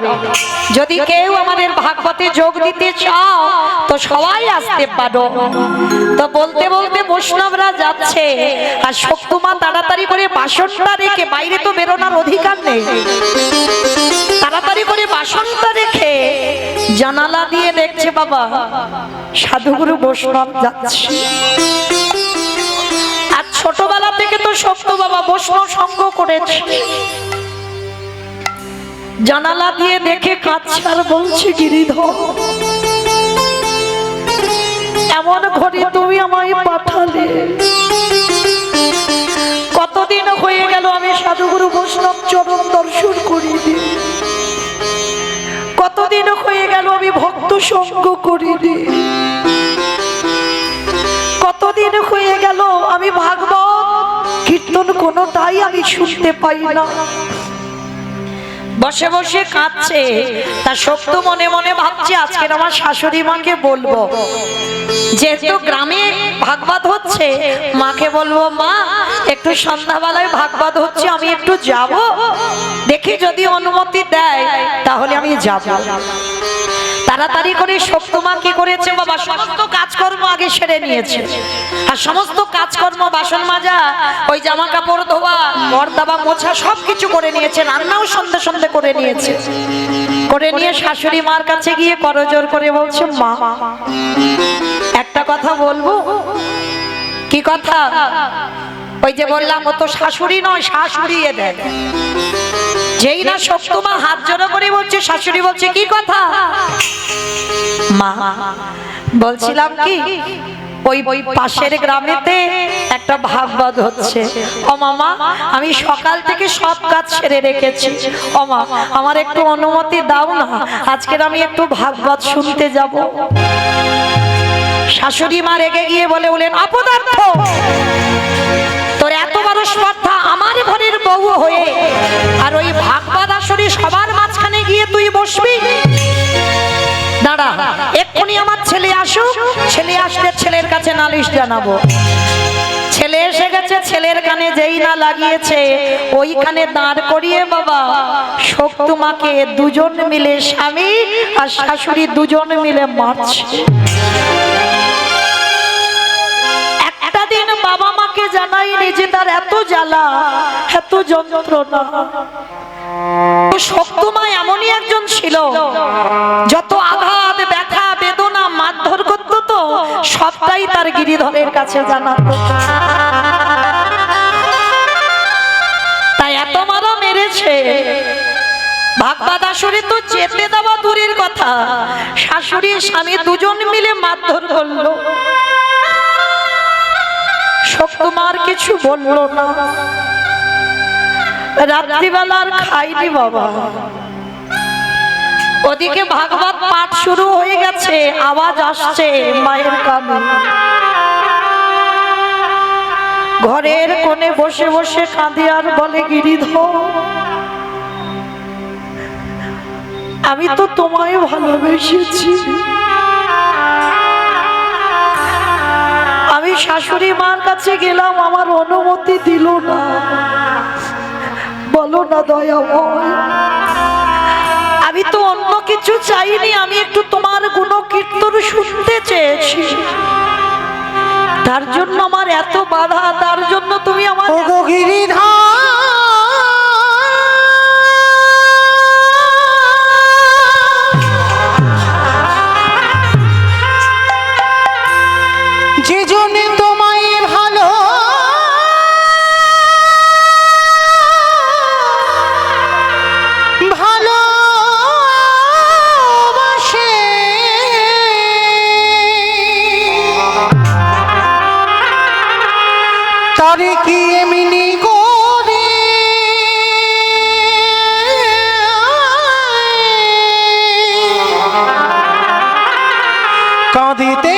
যদি কেউ আমাদের ভাগবতে যোগ দিতে চাও তো সবাই আসতে পারো। তো বলতে বলতে বৈষ্ণবরা যাচ্ছে, আর শক্তমা তাড়াতাড়ি করে বাসনটা রেখে, বাইরে তো বেরোনোর অধিকার নেই, তাড়াতাড়ি করে বাসনটা রেখে জানালা দিয়ে দেখছে বাবা সাধুগুরু বৈষ্ণব যাচ্ছে। আর ছোটবেলা থেকে তো শক্ত বাবা বৈষ্ণব সঙ্গ করেছে, জানালা দিয়ে দেখে কাঁদছে আর বলছে গিরিধর এমন ঘরে তুমি আমায় পাঠালে, কতদিন হয়ে গেল আমি সাধুগুরু বৈষ্ণব চরণ দর্শন করিনি, কতদিন হয়ে গেল আমি ভক্ত সঙ্গ করিনি, কতদিন হয়ে গেল আমি ভাগবত কীর্তন কোনোটাই আমি শুনতে পাই না। বসে বসে কাঁদছে, তা শক্ত মনে মনে ভাবছে আজকের আমার শাশুড়ি মাকে বলবো, যেহেতু গ্রামে ভাগবত হচ্ছে মাকে বলবো মা একটু সন্ধ্যাবেলায় ভাগবত হচ্ছে আমি একটু যাব, দেখি যদি অনুমতি দেয় তাহলে আমি যাব। তাড়াতাড়ি করে শক্তমা কি করেছে বাবা, সমস্ত কাজকর্ম আগে সেরে নিয়েছে, আর সমস্ত কাজকর্ম বাসন মাজা, ওই জামা কাপড় ধোয়া, ঘর দাবা মোছা সবকিছু করে নিয়েছে, রান্নাও সন্ধ্যে সন্ধ্যে করে নিয়েছে। করে নিয়ে শাশুড়ি মার কাছে গিয়ে করজোর করে বলছে মা একটা কথা বলবো। কি কথা? ওই যে বললাম ও তো শাশুড়ি নয়, শাশুড়িয়ে দেয়। যেই না শক্তমা হাত জোড়া করে বলছে, শাশুড়ি বলছে কি কথা? মা বলছিলাম কি ওই পাশের গ্রামেতে একটা ভাগবত হচ্ছে, ও মামা আমি সকাল থেকে সব কাজ সেরে রেখেছি, ও মা আমার একটু অনুমতি দাও না, আজকের আমি একটু ভাগবত শুনতে যাব। শাশুড়ি মা রেগে গিয়ে বলে বলেন অপদার্থ, তোর এত বড় স্পর্ধা আমার ঘরের বউ হয়ে আর ওই ভাগবত আসরে সবার মাঝখানে গিয়ে তুই বসবি? দাঁড়া এক্ষুনি আমার ছেলে আসুক, ছেলে আসলে ছেলের কাছে নালিশ জানাবো। ছেলে এসে গেছে, ছেলের কানে যেই না লাগিয়েছে ওইখানে দাঁড় করিয়ে বাবা শক্তমাকে দুজন মিলে, স্বামী আর শাশুড়ি দুজন মিলে মারছে। একটা দিন বাবা মাকে জানাইনি যে তার এত জ্বালা এত যন্ত্রণা। শক্তমা এমনই একজন ছিল, যত আঘাত ব্যথা বেদনা মারধর করত তো সবটাই তার গিরিধরের কাছে জানাতো। তাই এত মারা মেরেছে, ভাগবত আসরে তো যেতে দেওয়া দূরের কথা, শাশুড়ি স্বামী দুজন মিলে মারধর করলো। শক্তমার কিছু বললো না, রাত্রিবেলা আর খাইনি বাবা। ওদিকে ভাগবত পাঠ শুরু হয়ে গেছে, আওয়াজ আসছে মায়ের কানে। ঘরের কোণে বসে বসে কাঁদে আর বলে গিরিধর আমি তো তোমায় ভালোবেসেছি, আমি শাশুড়ি মার কাছে গেলাম, আমার অনুমতি দিল না। বলো না দয়াময়, আমি তো অন্য কিছু চাইনি, আমি একটু তোমার গুণ কীর্তন শুনতে চেয়েছি, তার জন্য আমার এত বাধা, তার জন্য তুমি আমার গিরিধার যে জন্য তোমায় ভালো ভালোবাসে, তারে কি এমনি করে কাঁদিতে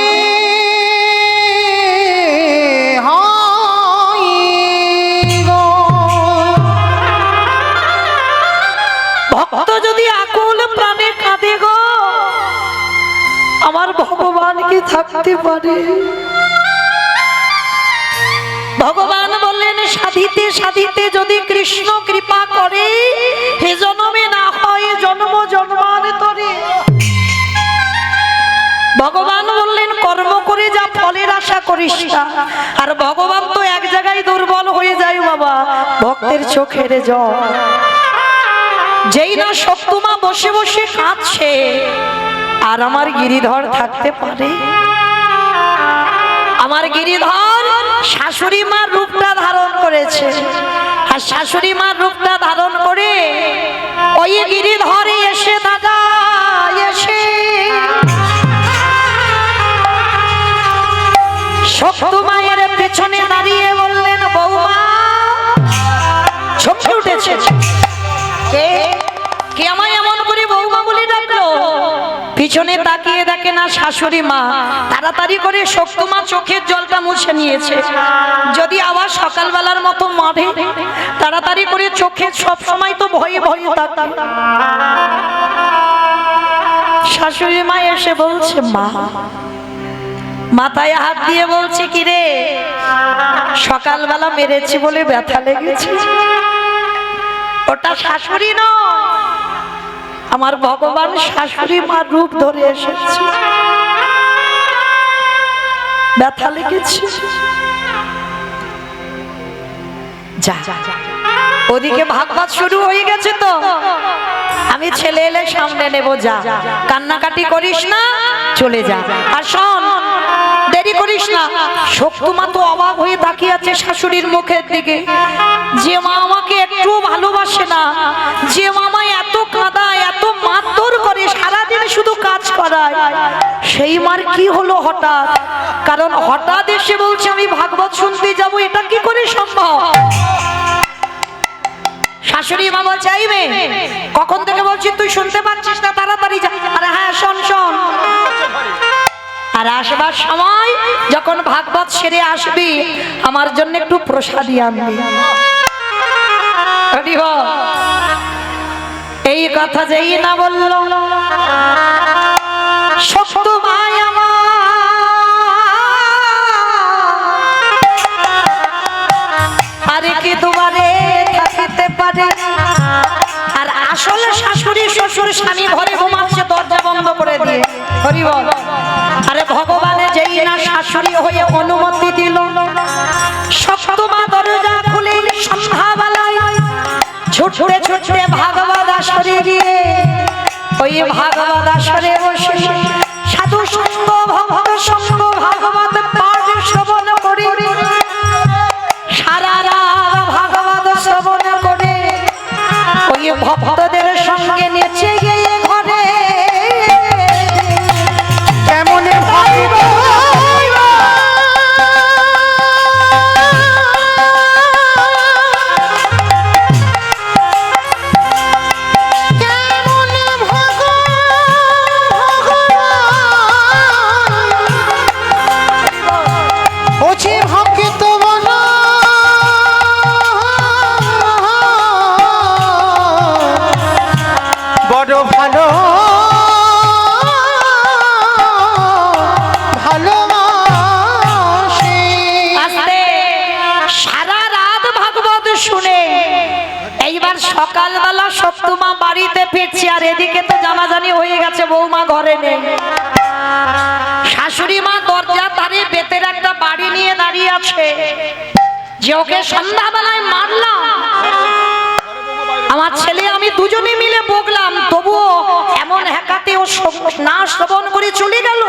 ভক্ত যদি আকুল প্রাণে কাঁদে গো, আমার ভগবান কি থাকতে পারে? ভগবান বললেন সাধিতে সাধিতে যদি কৃষ্ণ কৃপা করে, হে জন্মে না হয় জন্ম জন্মান্তরে। ভগবান বললেন কর্ম করে যা ফলের আশা করিস না। আর ভগবান তো এক জায়গায় দুর্বল হয়ে যায় বাবা, ভক্তের চোখের জল। যেই না সত্যমা বসে বসে কাঁদছে, আর আমার গিরিধর থাকতে পারে? আমার গিরিধর শাশুড়ি মার রূপটা ধারণ করেছে, আর শাশুড়ি মার রূপটা ধারণ করে ওই গিরিধরে এসে দাদা এসে শক্ত মায়ের পেছনে দাঁড়িয়ে বললেন বৌমা। চমকে উঠেছে, কে কে আমায় এমন করে বৌমা বলে ডাকলো? পিছনে তাকিয়ে দেখে না শাশুড়ি মা, তাড়াতাড়ি করে শক্ত মা চোখের জলটা মুছে নিয়েছে। যদি আবার সকালবেলার মতো মাঠে তাড়াতাড়ি করে চোখে সব সময় তো ভয়ে ভয়ে থাকে। শাশুড়ি মা এসে বলছে মা, মাথায় হাত দিয়ে বলছে কি রে, সকালবেলা মেরেছি বলে ব্যথা লেগেছে? ওটা শাশুড়ি নয়, আমার ভগবান শাশুড়ি মার রূপ ধরে এসেছে, ব্যথা লেগেছে। যা ওদিকে ভাগবত শুরু হয়ে গেছে, তো আমি ছেলে এলে সামনে নেব, যা কান্নাকাটি করিস না, চলে যা। আর শোন, দেরি করিস না। শক্তিমা তো অবাক হয়ে তাকিয়ে আছে শাশুড়ির মুখের দিকে, যে মা আমাকে একটু ভালোবাসে না, যে মামা এত কাঁদায় এত মারধর করে, সারাদিন শুধু কাজ করায়, সেই মার কি হলো হঠাৎ? কারণ হঠাৎ এসে বলছে আমি ভাগবত শুনতে যাব, এটা কি করে সম্ভব? শাশুড়ি মা বলছে এই মেয়ে, কখন থেকে বলছি তুই শুনতে পাচ্ছিস না, তাড়াতাড়ি যা। আরে হ্যাঁ শোন শোন। আর আসবার সময় যখন ভাগবত সেরে আসবি, আমার জন্য একটু প্রসাদী আনবি। এই কথা যেই না বলল, শক্ত ভাই আমার আরে কি দুবারে থাকিতে পারে? আর আসলে শাশুড়ি শ্বশুর স্বামী ঘরে ঘুমাচ্ছে দরজা বন্ধ করে দিয়ে। হরি বল। আরে ভগবানে যেই না শাশুড়ি হয়ে অনুমতি দিল, শক্ত মা দরজা খুলে সন্ধ্যাবেলায় ছুটতে ছুটতে ভাগবত আসরে গিয়ে ওই ভাগবত আসরে বসে সাধু সঙ্গ ভক্ত সঙ্গ ভাগবত পাঠ শ্রবণ করে সারা রাত ভাগবত শ্রবণ করে ওই ভক্তদের সঙ্গে নেচে গিয়ে ঘরে কেমন ভালো শক্তুমা বাড়িতে ফিরছে, আর এদিকে তো জানাজানি হয়ে গেছে বৌমা ঘরে নেই। শাশুড়ি মা দরজা ধারে বেতের একটা বাড়ি নিয়ে দাঁড়িয়ে আছে, যে ওকে সন্ধ্যাবেলায় মারলাম, আমার ছেলে আমি দুজনে মিলে বকলাম, তবুও এমন হ্যাকাতে ও না শ্রবণ করে চলে গেল।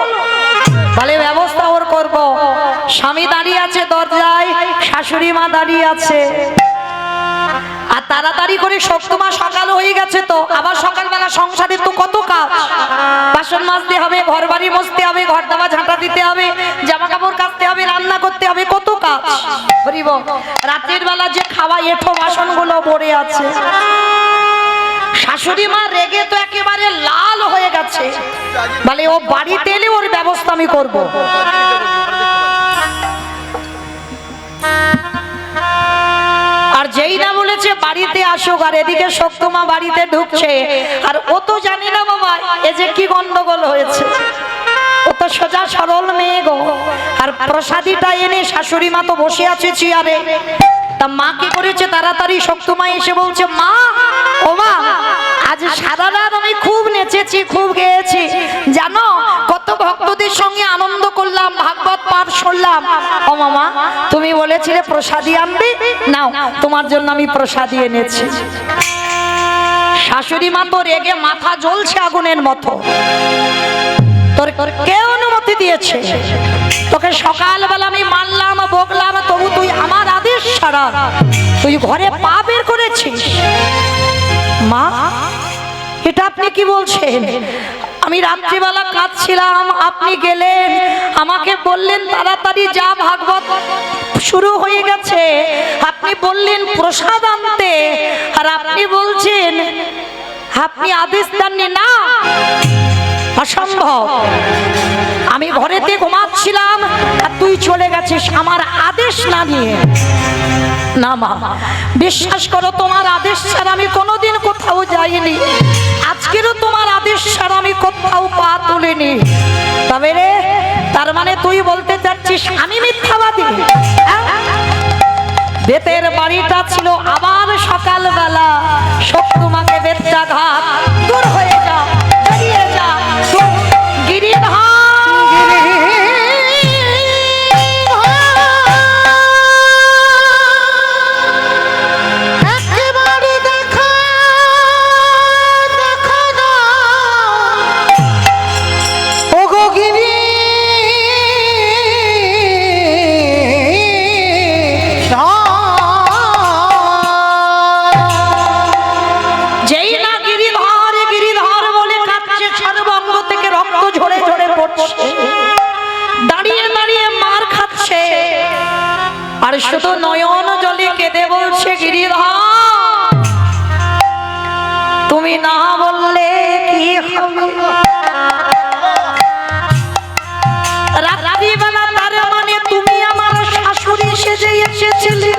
তাহলে ব্যবস্থা ওর করব। স্বামী দাঁড়িয়ে আছে দরজায়, শাশুড়ি মা দাঁড়িয়ে আছে, আর তাড়াতাড়ি করে শক্তুমা সকাল হয়ে গেছে, তো আবার সকালবেলা সংসারে তো কত কাজ, বাসন মাজতে হবে, ঘর বাড়ি মুছতে হবে, ঘর দাবা ঝাঁটা দিতে হবে, জামা কাপড় কাচতে হবে, রান্না করতে হবে, কত কাজ। রাতের বেলা যে খাওয়া এঁঠো বাসনগুলো পড়ে আছে। শাশুড়ি মা রেগে তো একেবারে লাল হয়ে গেছে, বলে ও বাড়িতে এলে ওর ব্যবস্থা আমি করব। আর যেই না বলেছে বাড়িতে আসুক, আর এদিকে শক্তুমা বাড়িতে ঢুকছে, আর ও তো জানি না বাবা এ যে কি গন্ডগোল হয়েছে। ও তো সোজা সরল মেয়ে গো, আর প্রসাদীটা এনে শাশুড়ি মা তো বসে আছে চেয়ারে। তা মা কি করেছে, তাড়াতাড়ি শক্তুমা এসে বলছে, মা ও মা, আজ সারা রাত আমি খুব নেচেছি, খুব গেয়েছি, জানো কত ভক্তদের সঙ্গে আনন্দ করলাম, ভাগবত পাঠ শুনলাম। ও মামা, তুমি বলেছিলে প্রসাদী আনবে, নাও তোমার জন্য আমি প্রসাদী এনেছি। শাশুড়ি মা তো রেগে মাথা জ্বলছে আগুনের মতো। তোর কে অনুমতি দিয়েছে? তোকে সকালবেলা আমি মানলাম, বকলাম, তবু তুই আমার আদেশ ছাড়া তুই ঘরে পা বের করেছিস। মা, এটা আপনি কি বলছেন? আমি রাত্রিবেলা কাঁদছিলাম, আপনি গেলেন, আমাকে বললেন তাড়াতাড়ি যা, ভাগবত শুরু হয়ে গেছে, আপনি বললেন প্রসাদ আনতে, আর আপনি বলছেন আপনি আদেশ দেননি। না, অসম্ভব। আমি ঘরেতে ঘুমাচ্ছিলাম আর তুই চলে গেছিস আমার আদেশ না নিয়ে। না মা, বিশ্বাস করো, তোমার আদেশ ছাড়া আমি কোনোদিন কোথাও যাইনি, আজকেরও তোমার আদেশ ছাড়া আমি কোথাও পা তুলিনি। তবে রে, তার মানে তুই বলতে চাচ্ছিস আমি মিথ্যাবাদী? বেতের বাড়িটা ছিল, আবার সকালবেলা শক্তুমাকে বেতটা ঘাত, দূর হয়ে যা, বেরিয়ে যা, গিরিধার। দাঁড়িয়ে দাঁড়িয়ে মার খাচ্ছে, আর শুধু নয়ন জলে কেঁদে বলছে, গিরিধর তুমি না বললে কি হবে? রাত্রিবেলা তার মানে তুমি আমার শাশুড়ি সেজে এসেছিলে,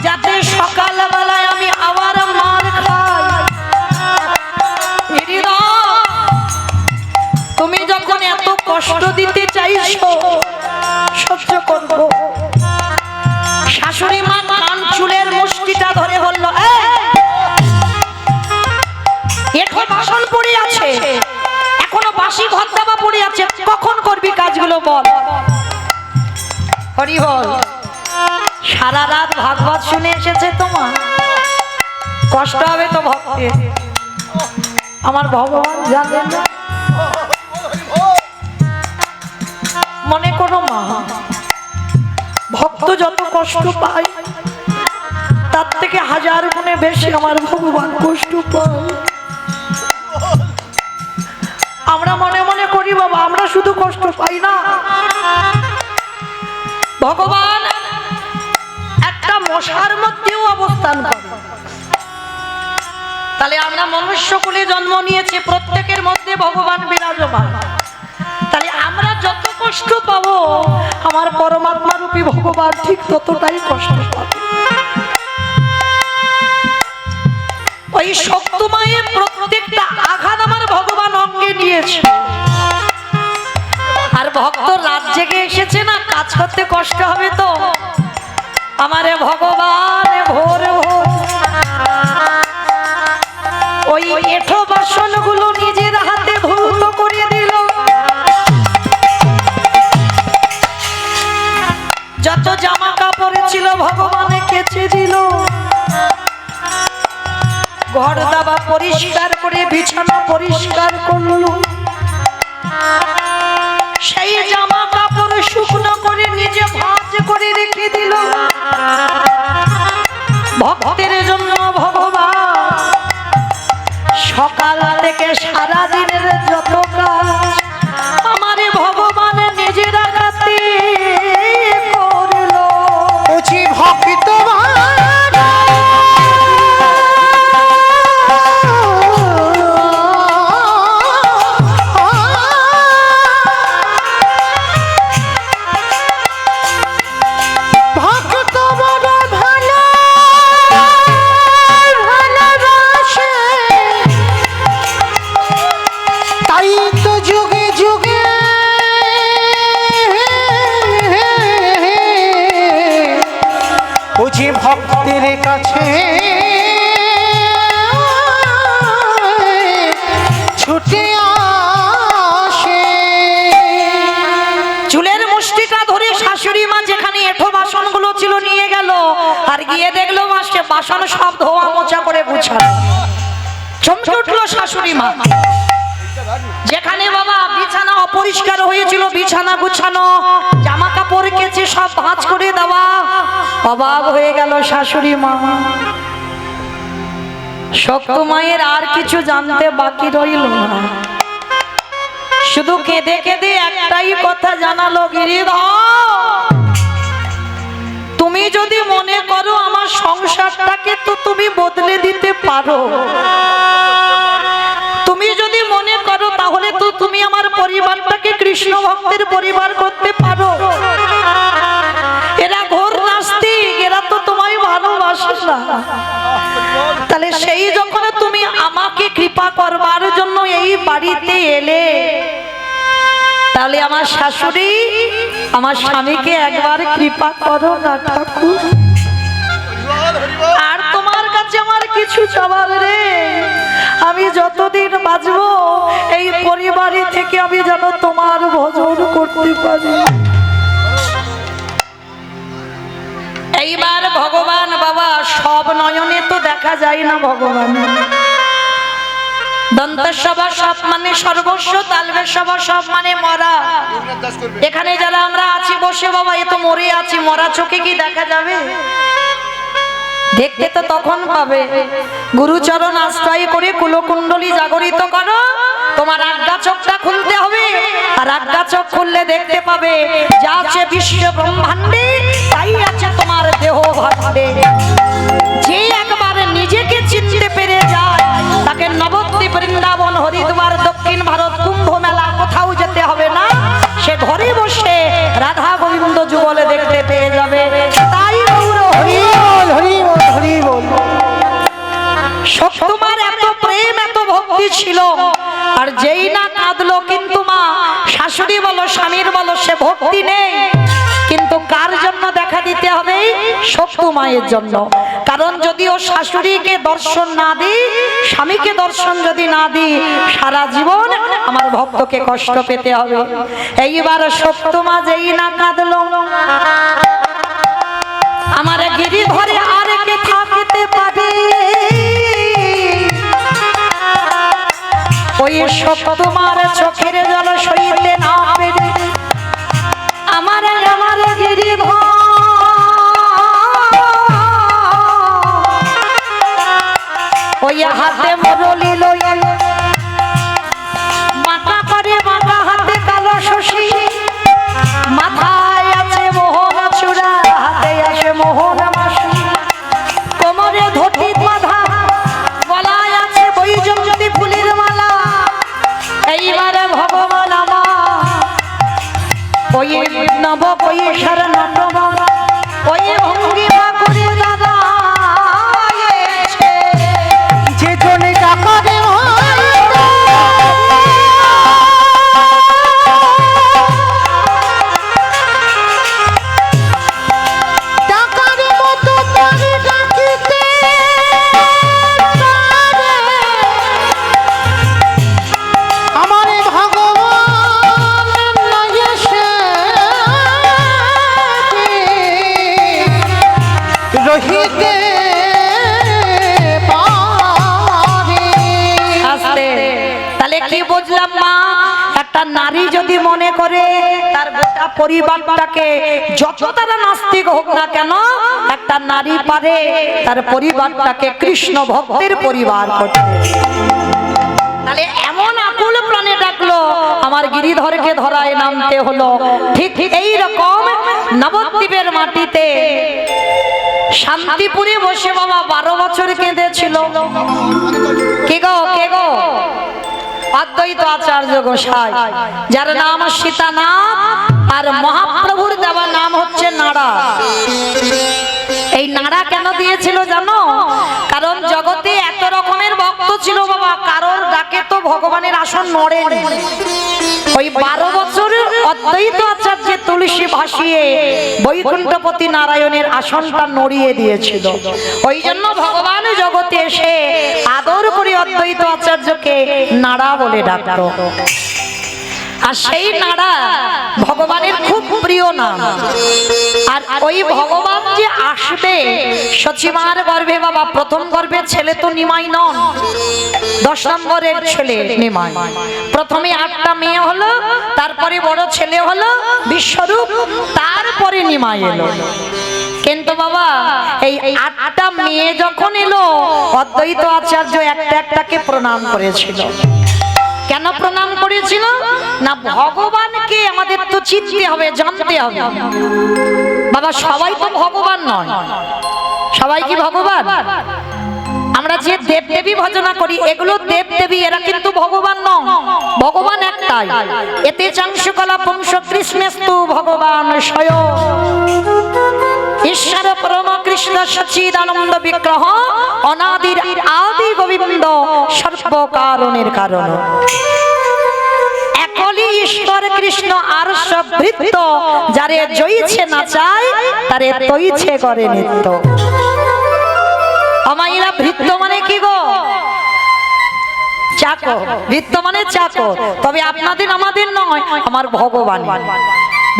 যাতে সকালবেলায় আমি আবার মার খাই। তুমি যখন এত কষ্ট দিতে চাইছো, সহ্য করব। শাশুড়ি মা কান চুলের মুষ্টিটা ধরে বলল, এখনো বাসন পড়ে আছে, এখনো বাসি ঘর দাবা পড়ে আছে, কখন করবি কাজগুলো বল। হরি বল। সারা রাত ভাগবত শুনে এসেছে তোমার, কষ্ট হবে তো ভক্তের। আমার ভগবান জানেন না। মনে করো মা, ভক্ত যত কষ্ট পায় তার থেকে 1000 গুণে বেশি আমার ভগবান কষ্ট পায়। আমরা মনে মনে করি বাবা আমরা শুধু কষ্ট পাই না, ভগবান একটা মশার মধ্যেও অবস্থান করে। তাহলে আমরা মনুষ্য কুলে জন্ম নিয়েছি, প্রত্যেকের মধ্যে ভগবান বিরাজমান। তাহলে আমরা যত কষ্ট পাবো আমার পরমাত্মা রূপী ভগবান ঠিক ততটাই কষ্ট পাবে। ওই শক্তমায়ের প্রত্যেকটা আঘাত আমার ভগবান অঙ্গে নিয়েছে। আর ভক্ত রাত জেগে এসেছে না, কাজ করতে কষ্ট হবে তো আমারে ভগবান ভোর ভোর ওই এঁঠো বাসনগুলো নিজের হাতে ধৌত করে দিল। যত জামা কাপড় ছিল ভগবানে কেচে দিল। ঘর দাবা পরিষ্কার করে বিছানা পরিষ্কার করলো। সেই জামা কাপড় শুকনো করে নিজে ভাঁজ করে রেখে দিল। ভক্তের জন্য ভগবান সকাল থেকে সারা দিনের যত কাজ আমারে ভগবান নিজের হাতে করলো। বুঝি ভক্তবান ভক্তের কাছে ছুটে আসে। চুলের মুষ্টিটা ধরে শাশুড়ি মা যেখানে এঁঠো বাসনগুলো ছিল নিয়ে গেল, আর গিয়ে দেখলো মাসে বাসন সব ধোয়া মোছা করে গুছানো। চমকে উঠলো শাশুড়ি মা। যেখানে বাবা বিছানা অপরিষ্কার হয়েছিল বিছানা গুছানো, জামা কাপড় কেচে সব ভাঁজ করে দেওয়া। অবাক হয়ে গেল শাশুড়ি মা। শক্ত মায়ের আর কিছু জানতে বাকি রইল না, শুধু কেঁদে কেঁদে একটাই কথা জানালো, গিরিধর তুমি যদি মনে করো আমার সংসারটাকে তো তুমি বদলে দিতে পারো, তুমি যদি মনে করো তাহলে তো তুমি আমার পরিবারটাকে কৃষ্ণ ভক্তের পরিবার করতে পারো। এরা ঘোর নাস্তিক, এরা তো তোমায় ভালোবাসে না। তাহলে সেই যখন তুমি আমাকে কৃপা করবার জন্য এই বাড়িতে এলে, তাহলে আমার শাশুড়ি আমার স্বামীকে একবার কৃপা করো না ঠাকুর। আর তোমার কাছে আমার কিছু চাওয়ার রে, আমি যতদিন বাঁচবো এই পরিবারে থেকে আমি যেন তোমার ভজন করতে পারি। এইবার ভগবান বাবা সব নয়নে তো দেখা যায় না ভগবান। দন্তসভা সব মানে সর্বস্ব, তালবেসভা সব মানে মরা। এখানে যারা আমরা আছি বসে বাবা এ তো মরে আছি, মরা চোখে কি দেখা যাবে? দেখতে তো তখন পাবে। গুরুচরণ আশ্রয় করে কুলকুণ্ডলী জাগরিত করো, তোমার আজ্ঞা চোখটা খুলতে হবে। আর আজ্ঞা চোখ খুললে দেখতে পাবে যা আছে বিশ্ব ব্রহ্মাণ্ডে তাই আছে তোমার দেহ ভাণ্ডে। যে একবার নিজেকে চিনতে পেরে যায় তাকে নবদ্বীপ, বৃন্দাবন, হরিদ্বার, দক্ষিণ ভারত, কুম্ভ মেলা কোথাও যেতে হবে না, সে ঘরে বসে রাধা গোবিন্দ যুগলে দেখতে পেয়ে যাবে। তাই তোমার এত প্রেম এত ভক্তি ছিল, আর যেই না কাঁদলো কিন্তু মা শাশুড়ি বলো স্বামীর বলো সে ভক্তি নেই। কিন্তু কার জন্য দেখা দিতে হবে? শক্ত মায়ের জন্য। কারণ যদি ও শাশুড়িকে দর্শন না দিই, স্বামীকে দর্শন যদি না দিই, সারা জীবন আমার ভক্তকে কষ্ট পেতে হবে। এইবার শক্ত মা যেই না কাঁদলো, আমার গিরিধরে আর কে থাকতে পারে? ওই শক্ত মার চোখের জল সইতে না পেরে আমার গিরিধর ওই হাতে মুরলি লইয়া মাথা করে বাঁকা হাতে কালো শশী, মাথায় আছে মোহন চূড়া, হাতে আছে মোহন মাসি, কোমরে ধুতি বাঁধা, গলায় আছে বৈজয়ন্তী ফুলের মালা। এইবারে ভগবান আমার ওই নব কৈশোর নটব ওই ভঙ্গিমা করে দাদা যে জনে টাকা রহিতে পারে। আস্তে, তাহলে কি বুঝলাম মা? একটা নারী যদি মনে করে তার গোটা পরিবারটাকে, যত তারা নাস্তিক হোক না কেন, একটা নারী পারে তার পরিবারটাকে কৃষ্ণ ভক্তের পরিবার করতে। তাহলে এমন আকুল প্রাণে ডাকলো, আমার গিরিধরকে ধরায় নামতে হলো। ঠিক এই রকম নবদ্বীপের মাটিতে শান্তিপুরে বসে বাবা 12 বছর কেঁদেছিল। কে গো, কে গো? অদ্বৈত আচার্য গোসাই, যার নাম সীতানাথ, আর মহাপ্রভুর দেওয়া নাম হচ্ছে নাড়া। এই নাড়া কেন দিয়েছিল জানো? কারণ জগতে এত রকমের ভক্ত ছিল বাবা, কারোর ডাকে তো ভগবানের আসন নড়েনি। ওই 12 বছর অদ্বৈত আচার্য তুলসী ভাসিয়ে বৈকুণ্ঠপতি নারায়ণের আসনটা নড়িয়ে দিয়েছিল। ওই জন্য ভগবান জগতে এসে আদর করে অদ্বৈত আচার্যকে নাড়া বলে ডাকতো। আর সেই নাড়া ভগবানের খুব প্রিয় নাম। আর ওই ভগবান যে আসবে সচিমার গর্ভে বাবা, প্রথম গর্ভের ছেলে তো নিমাই নন, 10 নম্বরের ছেলে নিমাই। প্রথমে 8টা মেয়ে হলো, তারপরে বড় ছেলে হলো বিশ্বরূপ, তারপরে নিমাই এলো। কিন্তু বাবা এই 8টা মেয়ে যখন এলো, অদ্বৈত আচার্য একটা একটাকে প্রণাম করেছিল। কেন প্রণাম করেছিল? না, ভগবানকে আমাদের তো চিনতে হবে, জানতে হবে বাবা। সবাই তো ভগবান নয়। সবাই কি ভগবান? আমরা যে দেবদেবী ভজনা করি, এগুলো দেবদেবী, এরা কিন্তু ভগবান নয়। ভগবান একটাই। এতে চাংশুকলা পুংস কৃষ্ণেস্তু ভগবান স্বয়ং ঈশ্বর পরম কৃষ্ণ সচ্চিদানন্দ বিগ্রহ অনাদির আদি গোবিন্দ সর্বকারণের কারণ। একলি ঈশ্বর কৃষ্ণ আর সব বৃত্ত, যারে জয়ছে না চায় তারে তৈছে করে নিত্য। আমাইরা ভৃত্য মানে কি গো? চাকর। ভৃত্য মানে চাকর। তবে আপনাদের আমাদের নয়, আমার ভগবান।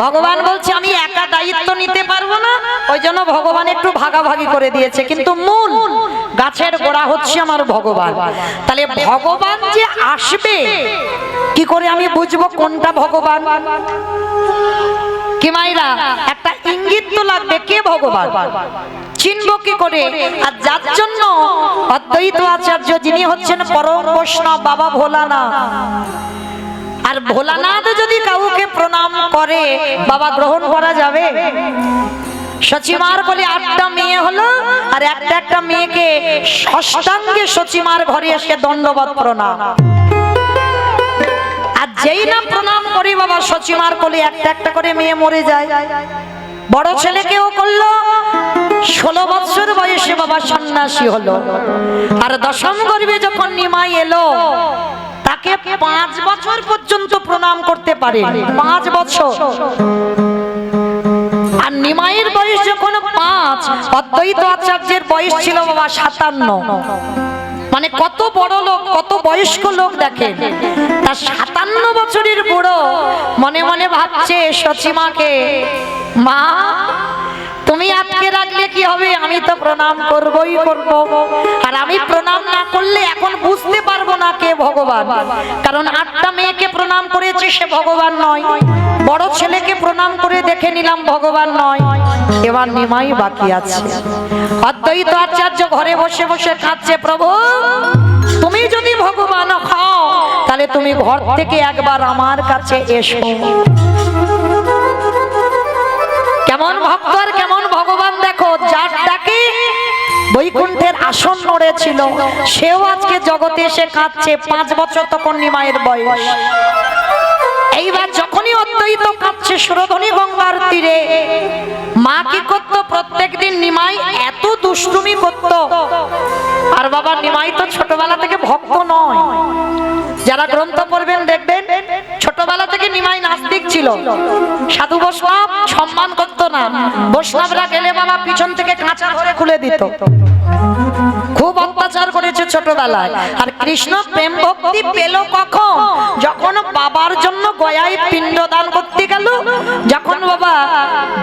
ভগবান বলছে আমি একা দায়িত্ব নিতে পারবো না, ওই জন্য ভগবান একটু ভাগাভাগি করে দিয়েছে, কিন্তু মূল গাছের গোড়া হচ্ছে আমার ভগবান। তাহলে ভগবান যে আসবে কি করে আমি বুঝবো কোনটা ভগবান? কি মাইরা, একটা ইঙ্গিত তো লাগবে কে ভগবান, চিনব কি করে? আর যার জন্য অদ্বৈত আচার্য, যিনি হচ্ছেন পরম বৈষ্ণব বাবা ভোলানাথ, আর ভোলানাথ যদি কাউকে প্রণাম করে বাবা গ্রহণ করা যাবে? সচিমার বলে 8টা মেয়ে হলো, আর একটা একটা মেয়েকে ষষ্ঠাঙ্গে সচিমার ঘরে এসে দণ্ডবত প্রণাম। আর যেই না প্রণাম করি বাবা, সচিমার কোলে একটা একটা করে মেয়ে মরে যায়। বড় ছেলেকেও করলো, 16 বছর বয়সে বাবা সন্ন্যাসী হলো। আর 10ম গর্ভে যখন নিমাই এলো, তাকে 5 বছর পর্যন্ত প্রণাম করতে পারে, 5 বছর। আর নিমাইয়ের বয়স যখন 5, অদ্বৈত আচার্যের বয়স ছিল বাবা 57। মানে কত বড় লোক, কত বয়স্ক লোক দেখেন। তার 57 বছরের বুড়ো মনে মনে ভাবছে সচিমাকে, মা তুমি আটকে রাখলে কি হবে, আমি তো প্রণাম করবই করব। আর আমি প্রণাম না করলে এখন বুঝতে পারবো না কে ভগবান। কারণ 8টা মেয়েকে প্রণাম করেছে, সে ভগবান নয়। বড় ছেলেকে প্রণাম করে দেখে নিলাম, ভগবান নয়। এবার নিমাই বাকি আছে। অদ্বৈত আচার্য ঘরে বসে বসে কাঁদছে, প্রভু তুমি যদি ভগবান হও, তাহলে তুমি ঘর থেকে একবার আমার কাছে এসো। কেমন ভক্ত আর কেমন ভগবান দেখো, যার ডাকে বৈকুণ্ঠের আসন নড়েছিল, সেও আজকে জগতে এসে কাঁদছে। 5 বছর তখন নিমাইয়ের বয়স। এইবার যখনই অদ্বৈত কাঁদছে সুরধনী গঙ্গার তীরে, মা কি করত? প্রত্যেকদিন নিমাই এত দুষ্টুমি করত। আর বাবা নিমাই তো ছোটবেলা থেকে ভক্ত নয়। যারা গ্রন্থ পড়বেন দেখবেন, ছোটবেলা থেকে নিমাই নাস্তিক ছিল। সাধু বৈষ্ণব সম্মান করতো না। বৈষ্ণবরা গেলে বাবা পিছন থেকে কাঁচা ধরে খুলে দিত। খুব অত্যাচার করেছে ছোটবেলায়। আর কৃষ্ণ প্রেম ভক্তি পেল কখন? যখন বাবার জন্য গয়ায় পিণ্ডদান করতে গেল, যখন বাবা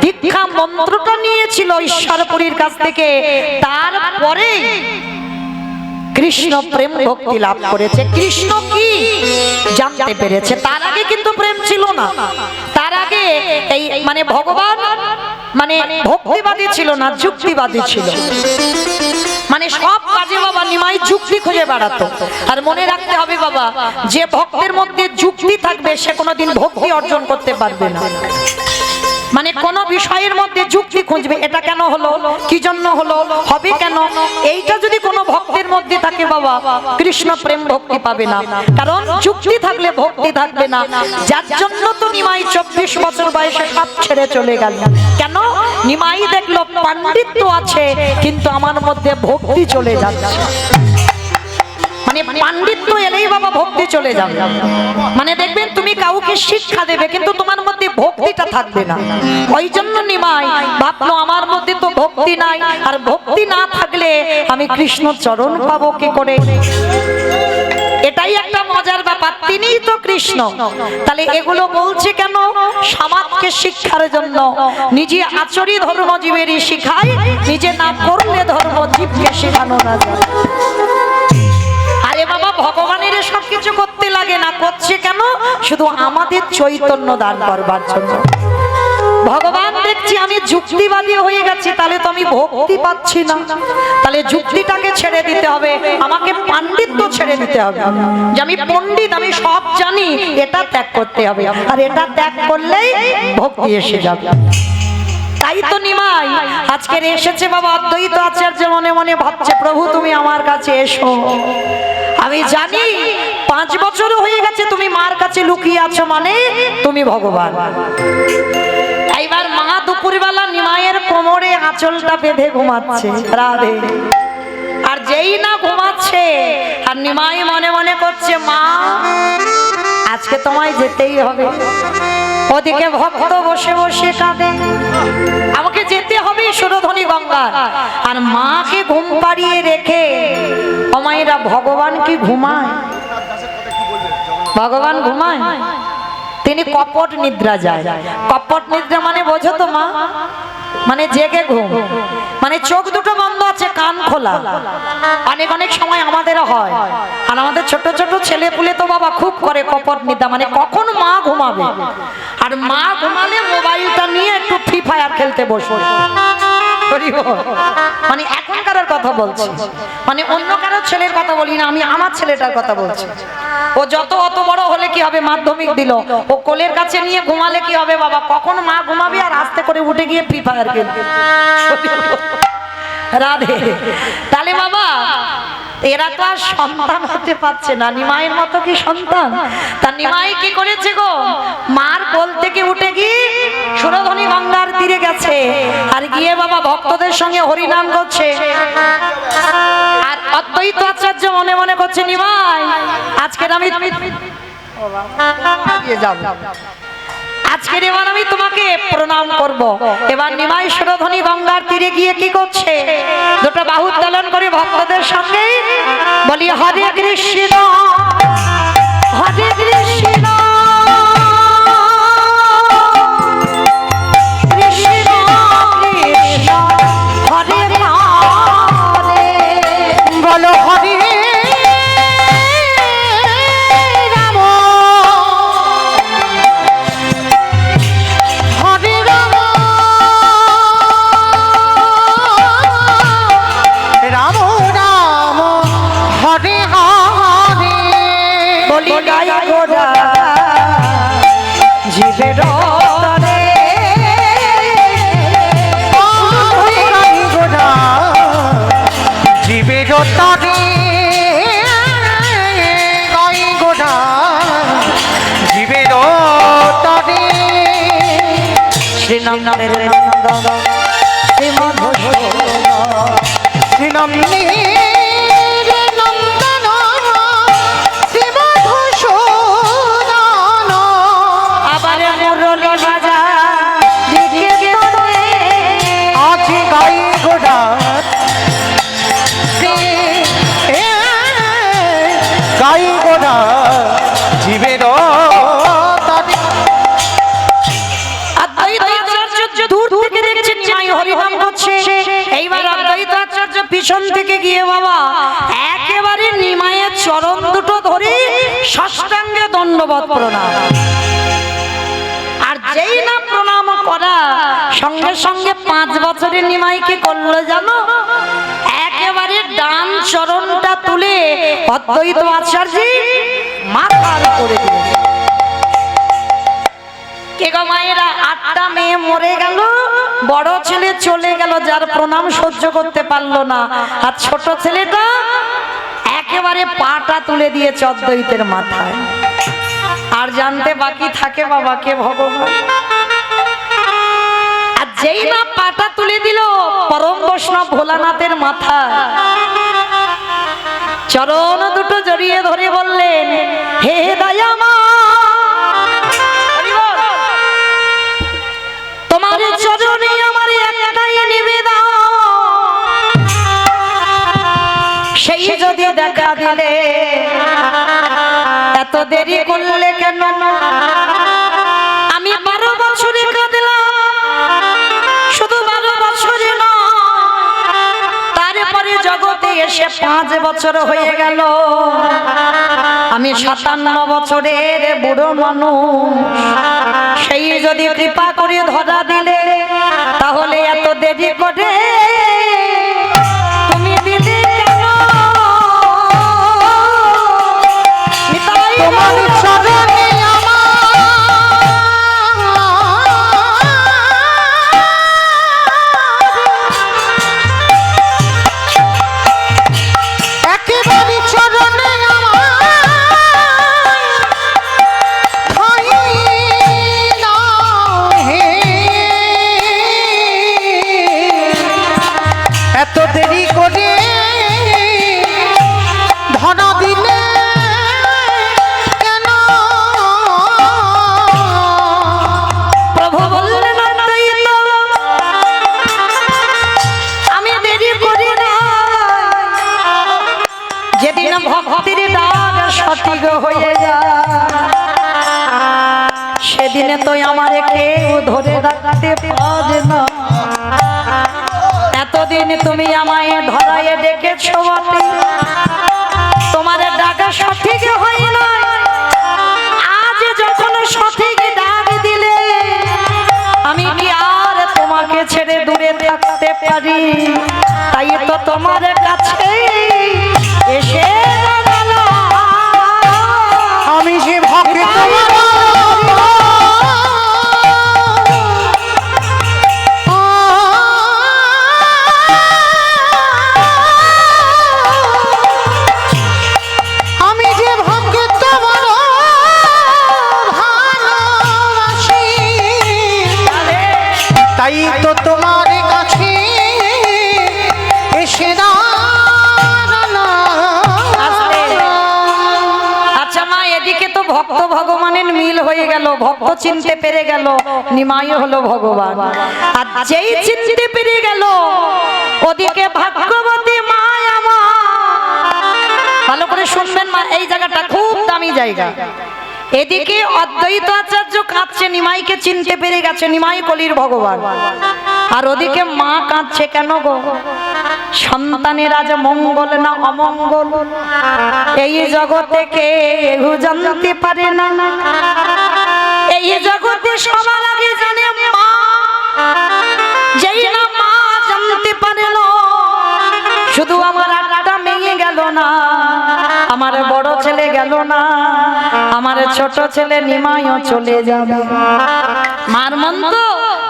দীক্ষা মন্ত্রটা নিয়েছিল ঈশ্বরপুরীর কাছ থেকে, তারপরে কৃষ্ণ প্রেম ভক্তি লাভ করেছে। কৃষ্ণ কি জানতে পেরেছে, তার আগে কিন্তু প্রেম ছিল না। তার আগে এই মানে ভগবান মানে ভক্তিবাদী ছিল না, যুক্তিবাদী ছিল। মানে সব কাজে বাবা নিমাই যুক্তি খুঁজে বেড়াতো। আর মনে রাখতে হবে বাবা, যে ভক্তের মধ্যে যুক্তি থাকবে সে কোনোদিন ভক্তি অর্জন করতে পারবে না। মানে কোন বিষয়ের মধ্যে যুক্তি খুঁজবে, এটা কেন হলো, কি জন্য হলো, হবে কেন, এইটা যদি কোনো ভক্তের মধ্যে থাকে বাবা, কৃষ্ণ প্রেম ভক্তি পাবে না। কারণ যুক্তি থাকলে ভক্তি থাকবে না। যার জন্য তো নিমাই 24 বছর বয়সে সব ছেড়ে চলে গেল। কেন? নিমাই দেখলো পাণ্ডিত্য আছে কিন্তু আমার মধ্যে ভক্তি চলে যাচ্ছে। মানে পাণ্ডিত্য এলেই বাবা ভক্তি চলে যাবে। মানে দেখবেন তুমি কাউকে শিক্ষা দেবে কিন্তু তোমার মধ্যে ভক্তিটা থাকবে না। ওই জন্য নিমাই ভাবলো আমার মধ্যে তো ভক্তি নাই, আর ভক্তি না থাকলে আমি কৃষ্ণ চরণ পাবো কি করে। এটাই একটা মজার ব্যাপার, তিনিই তো কৃষ্ণ। তাহলে এগুলো বলছে কেন? সমাজকে শিক্ষার জন্য। নিজে আচরি ধর্ম জীবেরই শিখায়, নিজে না করলে ধর্ম জীবকে শেখানো না যায়। আরে বাবা, ভগবানের সব কিছু করতে লাগে না, করছে কেন? শুধু আমাদের চৈতন্য দান করবার জন্য। ভগবান দেখছি আমি যুক্তিবাদী হয়ে গেছি, তাহলে তো আমি ভক্তি পাচ্ছি না। তাহলে যুক্তিটাকে ছেড়ে দিতে হবে, আমাকে পাণ্ডিত্য ছেড়ে দিতে হবে। যে আমি পণ্ডিত, আমি সব জানি, এটা ত্যাগ করতে হবে। আর এটা ত্যাগ করলেই ভক্তি এসে যাবে। তাই তো নিমাই আজকের এসেছে বাবা। অদ্বৈত আচার্য মনে মনে ভাবছে, প্রভু তুমি আমার কাছে এসো। আমি জানি 5 বছর হয়ে গেছে তুমি মার কাছে লুকিয়ে আছো, মানে তুমি ভগবান। এইবার মা দুপুরবেলা নিমাইয়ের কোমরে আঁচলটা বেঁধে ঘুমাচ্ছে, রাধে। আর যেই না ঘুমাচ্ছে, আর নিমাই মনে মনে করছে, মা আজকে তোমায় যেতেই হবে। ওদিকে ভক্ত বসে বসে কাঁদে, আমাকে যেতে হবে সুরধনী গঙ্গা। আর মাকে ঘুম পাড়িয়ে রেখে অমায়েরা ভগবান কি ঘুমায়? ভগবান ঘুমায়? তিনি কপট নিদ্রা যায়। কপট নিদ্রা মানে বোঝো তো মা? মানে জেগে ঘুম, মানে চোখ দুটো বন্ধ আছে, কান খোলা। অনেক অনেক সময় আমাদেরও হয়। আর আমাদের ছোট ছোট ছেলে পুলে তো বাবা খুব করে কপট নিদ্রা, মানে কখন মা ঘুমাবে। আর মা ঘুমালে মোবাইলটা নিয়ে একটু ফ্রি ফায়ার খেলতে বসবে। মানে এখনকার কথা বলছি, মানে অন্য কারো ছেলের কথা বলি না, আমি আমার ছেলেটার কথা বলছি। ও যত অত বড় হলে কি হবে, মাধ্যমিক দিল, ও কোলের কাছে নিয়ে ঘুমালে কি হবে বাবা, কখন মা ঘুমাবে আর আস্তে করে উঠে গিয়ে ফ্রি ফায়ার খেলবে। রাধে। তাহলে বাবা এরা তো আর সন্তান হতে পারছে না, নিমাইয়ের মতো কি সন্তান? তা নিমাই কি করেছে গো, মার কোল থেকে উঠে গিয়ে সুরধনী গঙ্গার তীরে গেছে। আর গিয়ে বাবা ভক্তদের সঙ্গে হরিনাম করছে। আর অদ্বৈত আচার্য মনে মনে করছে, নিমাই আজকের আমি আজকের এবার আমি তোমাকে প্রণাম করব। এবার নিমাই সুরধনী গঙ্গার তীরে গিয়ে কি করছে, দুটো বাহু উত্তোলন করে ভক্তদের সঙ্গে বলি, হরে কৃষ্ণ হরে কৃষ্ণ কৃষ্ণ কৃষ্ণ হরে হরে, বলো হরে দূর হরিনাম করছে। এইবার অদ্বৈত আচার্য পিছন থেকে গিয়ে বাবা একেবারে নিমাইয়ের চরণ দুটো ধরে সাষ্টাঙ্গে দণ্ডবত প্রণাম। আর যেই না প্রণাম করা সঙ্গে সঙ্গে 5 বছরের নিমাই কি করলো জানো? একেবারে ডান চরণটা তুলে অদ্বৈত আচার্য মাথার উপরে দিল। কে গো মায়েরা, 8টা মেয়ে মরে গেল, বড় ছেলে চলে গেল, যার প্রণাম সহ্য করতে পারলো না, আর ছোট ছেলেটা একেবারে পাটা তুলে দিয়েছে অদ্বৈতের মাথায়। আর জানতে বাকি থাকে বাবা কে ভগবান। আর যেই না পাটা তুলে দিল পরম বৈষ্ণব ভোলানাথের মাথায়, চরণ দুটো জড়িয়ে ধরে বললেন, হে দয়ামা, তোমার চরণে আমার একটাই নিবেদন, সেই যদি দেখা দিলে, এত দেরি করলে কেন? আমি 12 বছরে কাঁদলাম, শুধু 12 বছরে নয়, তারপরে জগতে এসে 5 বছর হয়ে গেল, আমি 57 বছরের বুড়ো মানুষ, সেই যদি কৃপা করে ধরা দিলে, তাহলে এত দেরি করে তুমি দিলে কেন? তোমার চরণে একেবারে চরণে এত দেরি করে ধরা দিলে কেন? প্রভু বললেন, আমি দেরি করি না, যেদিন ভক্তির ডাক সঠিক হয়ে যায়, সেদিনে তো আমারে কেউ ধরে রাখতে পারে না। এতদিন তুমি আমায় ধরায় ডেকেছ বটে, তোমার ডাকা সঠিক হয় না, আজ যখন সঠিক ডাক দিলে, আমি কি আর তোমাকে ছেড়ে দূরে থাকতে পারি? তাই তো তোমার কাছে এসে দাঁড়ালাম। আমি যে ভক্ত তাই তো তোমার কাছে এসে আচ্ছা মা, এদিকে তো ভক্ত ভগবানের মিল হয়ে গেল, ভক্ত চিনতে পেরে গেল নিমাই হলো ভগবান, আর যেই চিনতে পেরে গেল ওদিকে ভাগ্যবতী মা আমার। ভালো করে শুনবেন মা, এই জায়গাটা খুব দামি জায়গা। এদিকে অদ্বৈত আচার্য কাঁদছে, নিমাইকে চিনতে পেরে গেছে, নিমাই কলির ভগবান, আর ওদিকে মা কাঁদছে কেন গো? সন্তানের আজ মঙ্গল না অমঙ্গল এই জগতে কেউ জানতে পারে না, এই জগতে সবার আগে জানে মা, যেই না মা জানতে পারে না, শুধু আমার 8টা মেয়ে গেল না, আমার বড় ছেলে গেল না, আমার ছোট ছেলে নিমাইও চলে যাবে। মার মন তো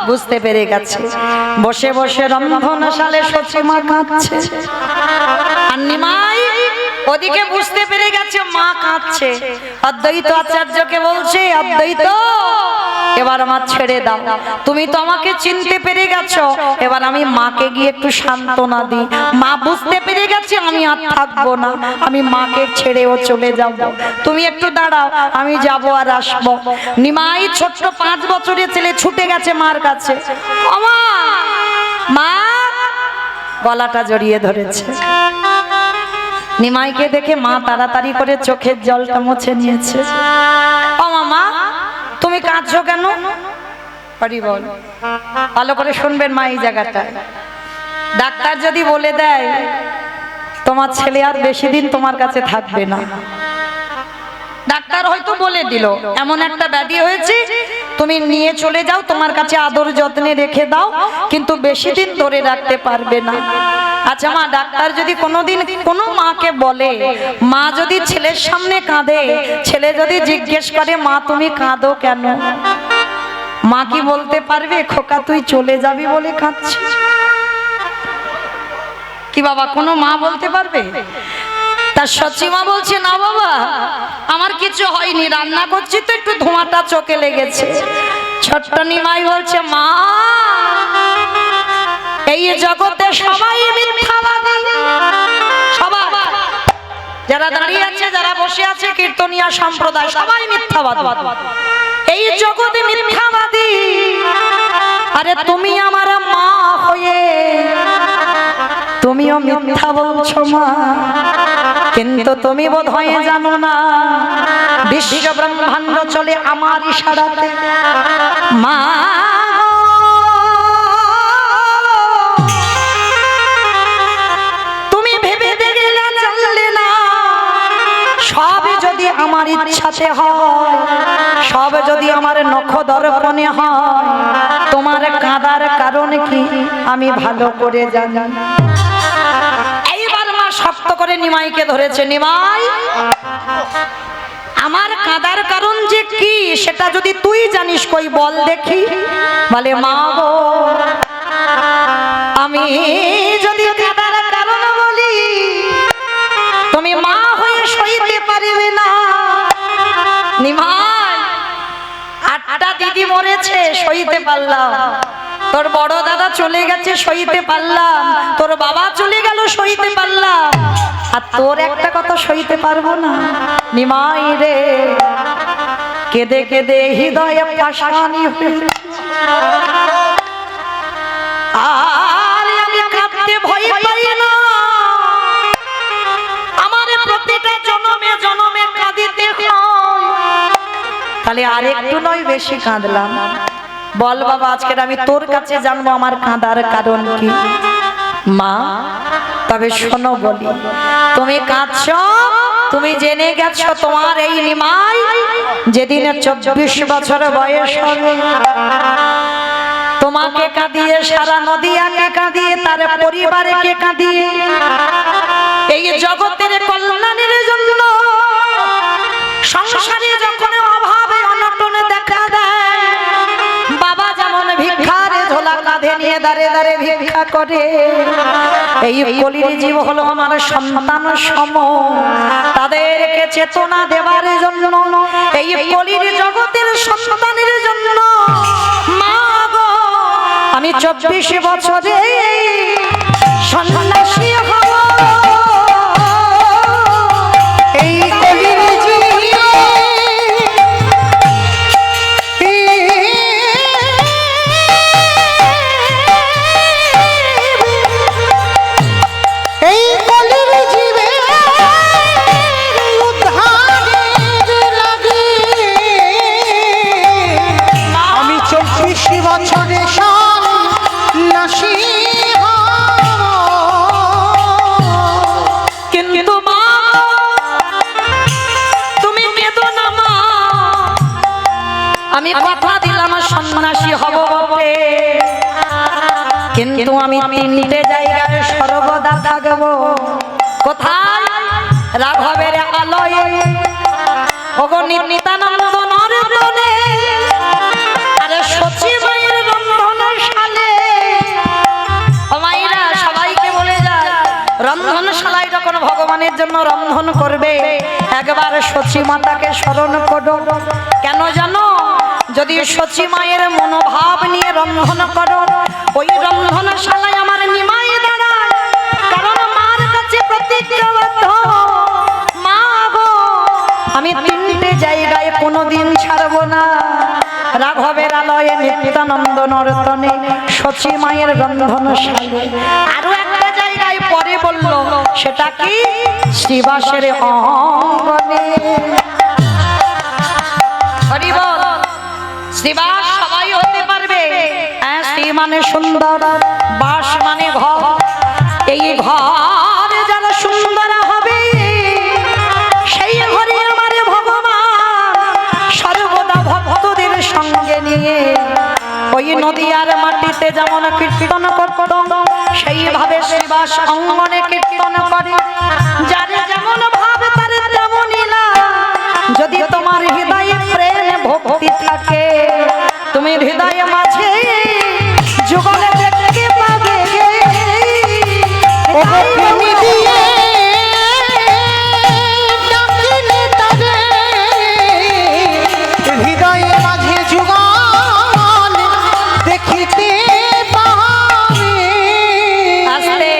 বুঝতে পেরে গেছে, বসে বসে রন্ধনশালে সচিমা কাঁদছে, আর নিমাই ওদিকে বুঝতে পেরে গেছে মা কাঁদছে। অদ্বৈত আচার্যকে বলছে, অদ্বৈত এবার আমার ছেড়ে দাও, তুমি তো আমাকে চিনতে পেরে গেছো, এবার আমি মাকে গিয়ে একটু সান্ত্বনা দিই। মা বুঝতে পেরে গেছে আমি আর থাকবো না, আমি মাকে ছেড়েও চলে যাব, তুমি একটু দাঁড়াও, আমি যাব আর আসবো। নিমাই ছোট্ট 5 বছরের ছেলে ছুটে গেছে মার কাছে, ওমা মা, গলাটা জড়িয়ে ধরেছে। নিমাইকে দেখে মা তাড়াতাড়ি করে চোখের জলটা মুছে নিয়েছে। ও মামা, তুমি কাঁদছো কেন? হরি বল। ভালো করে শুনবেন মা এই জায়গাটা। ডাক্তার যদি বলে দেয় তোমার ছেলে আর বেশি দিন তোমার কাছে থাকবে না, ডাক্তার হয়তো বলে দিল এমন একটা ব্যাধি হয়েছে তুমি নিয়ে চলে যাও, তোমার কাছে আদর যত্নে রেখে দাও, কিন্তু বেশি দিন ধরে রাখতে পারবে না। আচ্ছা মা, ডাক্তার যদি কোনোদিন কোনো মাকে বলে, মা যদি ছেলের সামনে কাঁদে, ছেলে যদি জিজ্ঞেস করে মা তুমি কাঁদো কেন, মা কি বলতে পারবে খোকা তুই চলে যাবি বলে কাঁদছিস? কি বাবা কোনো মা বলতে পারবে? তার সচিমা বলছে না বাবা আমার কিছু হয়নি, রান্না করছি তো একটু ধোঁয়াটা চোখে লেগেছে। ছোট্ট নিমাই বলছে মা এই জগতে সবাই মিথ্যাবাদী, সবাই যারা দাঁড়িয়ে আছে যারা বসে আছে কীর্তনিয়া সম্প্রদায় সবাই মিথ্যাবাদী, এই জগতে মিথ্যাবাদী। আরে তুমি আমার মা হয়ে তুমিও মিথ্যা বলছো মা, কিন্তু তুমি বোধহয় জানো না বিশ্ব ব্রহ্মাণ্ড চলে আমার ইশারাতে। মা তুমি ভেবে দেখলে না জানলে না, সব যদি আমার ইচ্ছাতে হয়, সব যদি আমার নখ দর্পণে হয়, তোমার কাঁদার কারণ কি আমি ভালো করে জানি। এইবার মা শক্ত করে নিমাইকে ধরেছে, নিমাই আমার কাঁদার কারণ যে কি সেটা যদি তুই জানিস কই বল দেখি। বলে মা গো আমি যদি কাঁদার কারণ বলি তুমি মা হয়ে সইতে পারবে না। নিমাই 8টা দিদি মরেছে সইতে পারলাম, তোর বড় দাদা চলে গেছে সইতে পারলাম, তোর বাবা চলে গেল সইতে পারলাম, আর তোর একটা কথা সইতে পারবো না। নিমাই রে কেঁদে কেঁদে হৃদয়ে পাশানি হয়েছে, আর আমি কাঁদতে ভয় পাই না, আমার প্রতিটা জনমে জনমে কাঁদিতে হয়। তাহলে আরেকটু নয় বেশি কাঁদলাম। বল বাবা আজকের আমি তোর কাছে জানবো আমার কাঁদার কারণ কি। মা তবে শোনো বলি, তুমি কাঁদছো তুমি জেনে গেছো তোমার এই নিমাই যেদিনে 24 বছর বয়স হবে তোমাকে কাঁদিয়ে সারা নদিয়াকে কাঁদিয়ে তার পরিবারকে কাঁদিয়ে এই জগতের কল্যাণের জন্য সংসারে যখন অভাবে অনটনে দেখা দেয়, বাবা যেমন ভিক্ষার ঝোলা কাঁধে নিয়ে দাঁড়ে দাঁড়ে ভিক্ষা করে, এই কলির জীব হলো আমার সন্তান সম, তাদেরকে চেতনা দেওয়ার জন্য এই কলির জগতের সন্তানের জন্য মা গো আমি 24 বছরে সন্ন্যাসী হব। এই কলির আমি কথা দিলাম সন্ন্যাসী হব বটে, কিন্তু আমি 3টে জায়গায় সর্বদা থাকব। কোথায়? রাঘবের আলয়ে, ওগো নিত্যানন্দ নরতনে, আরে সচি মায়ের রন্ধনশালে। ও মায়েরা সবাইকে বলে যায় রন্ধনশালায় যখন ভগবানের জন্য রন্ধন করবে একবার সচি মাতাকে স্মরণ করো। কেন জানো? যদি সচি মায়ের মনোভাব নিয়ে রন্ধন করো, ওই রন্ধনশালায় আমার নিমাই দাঁড়ায়, কারণ মার কাছে প্রতিজ্ঞাবদ্ধ মা গো আমি 3টে জায়গায় কোনোদিন ছাড়বো না। রাঘবের আলয়ে, নিত্যানন্দ নরতনে, সচি মায়ের রন্ধনশালে। আরো একটা জায়গায় পরে বলল, সেটা কি? শ্রীবাসের অঙ্গনে। হরি বল। শ্রীবাস সবাই হতে পারবে মানে সুন্দর, বাস মানে ঘর। এই ঘর যারা সুন্দর হবে সেই ঘরে আমার ভগবান সর্বদা ভক্তদের সঙ্গে নিয়ে ওই নদীয়ার মাটিতে যেমন কীর্তন করত সেইভাবে শ্রীবাস অঙ্গনে কীর্তন করে। যার যেমন ভাব তার তেমনই না। যদি তোমার হৃদয়ে প্রেম ভক্তি থাকে তুমি হৃদয়ে মাঝে যুগলে দেখতে পাবে। ওগো প্রেমী দিয়ে ডাকিলে তারে হৃদয়ে মাঝে যুগল দেখিতে পাবে। আস্তে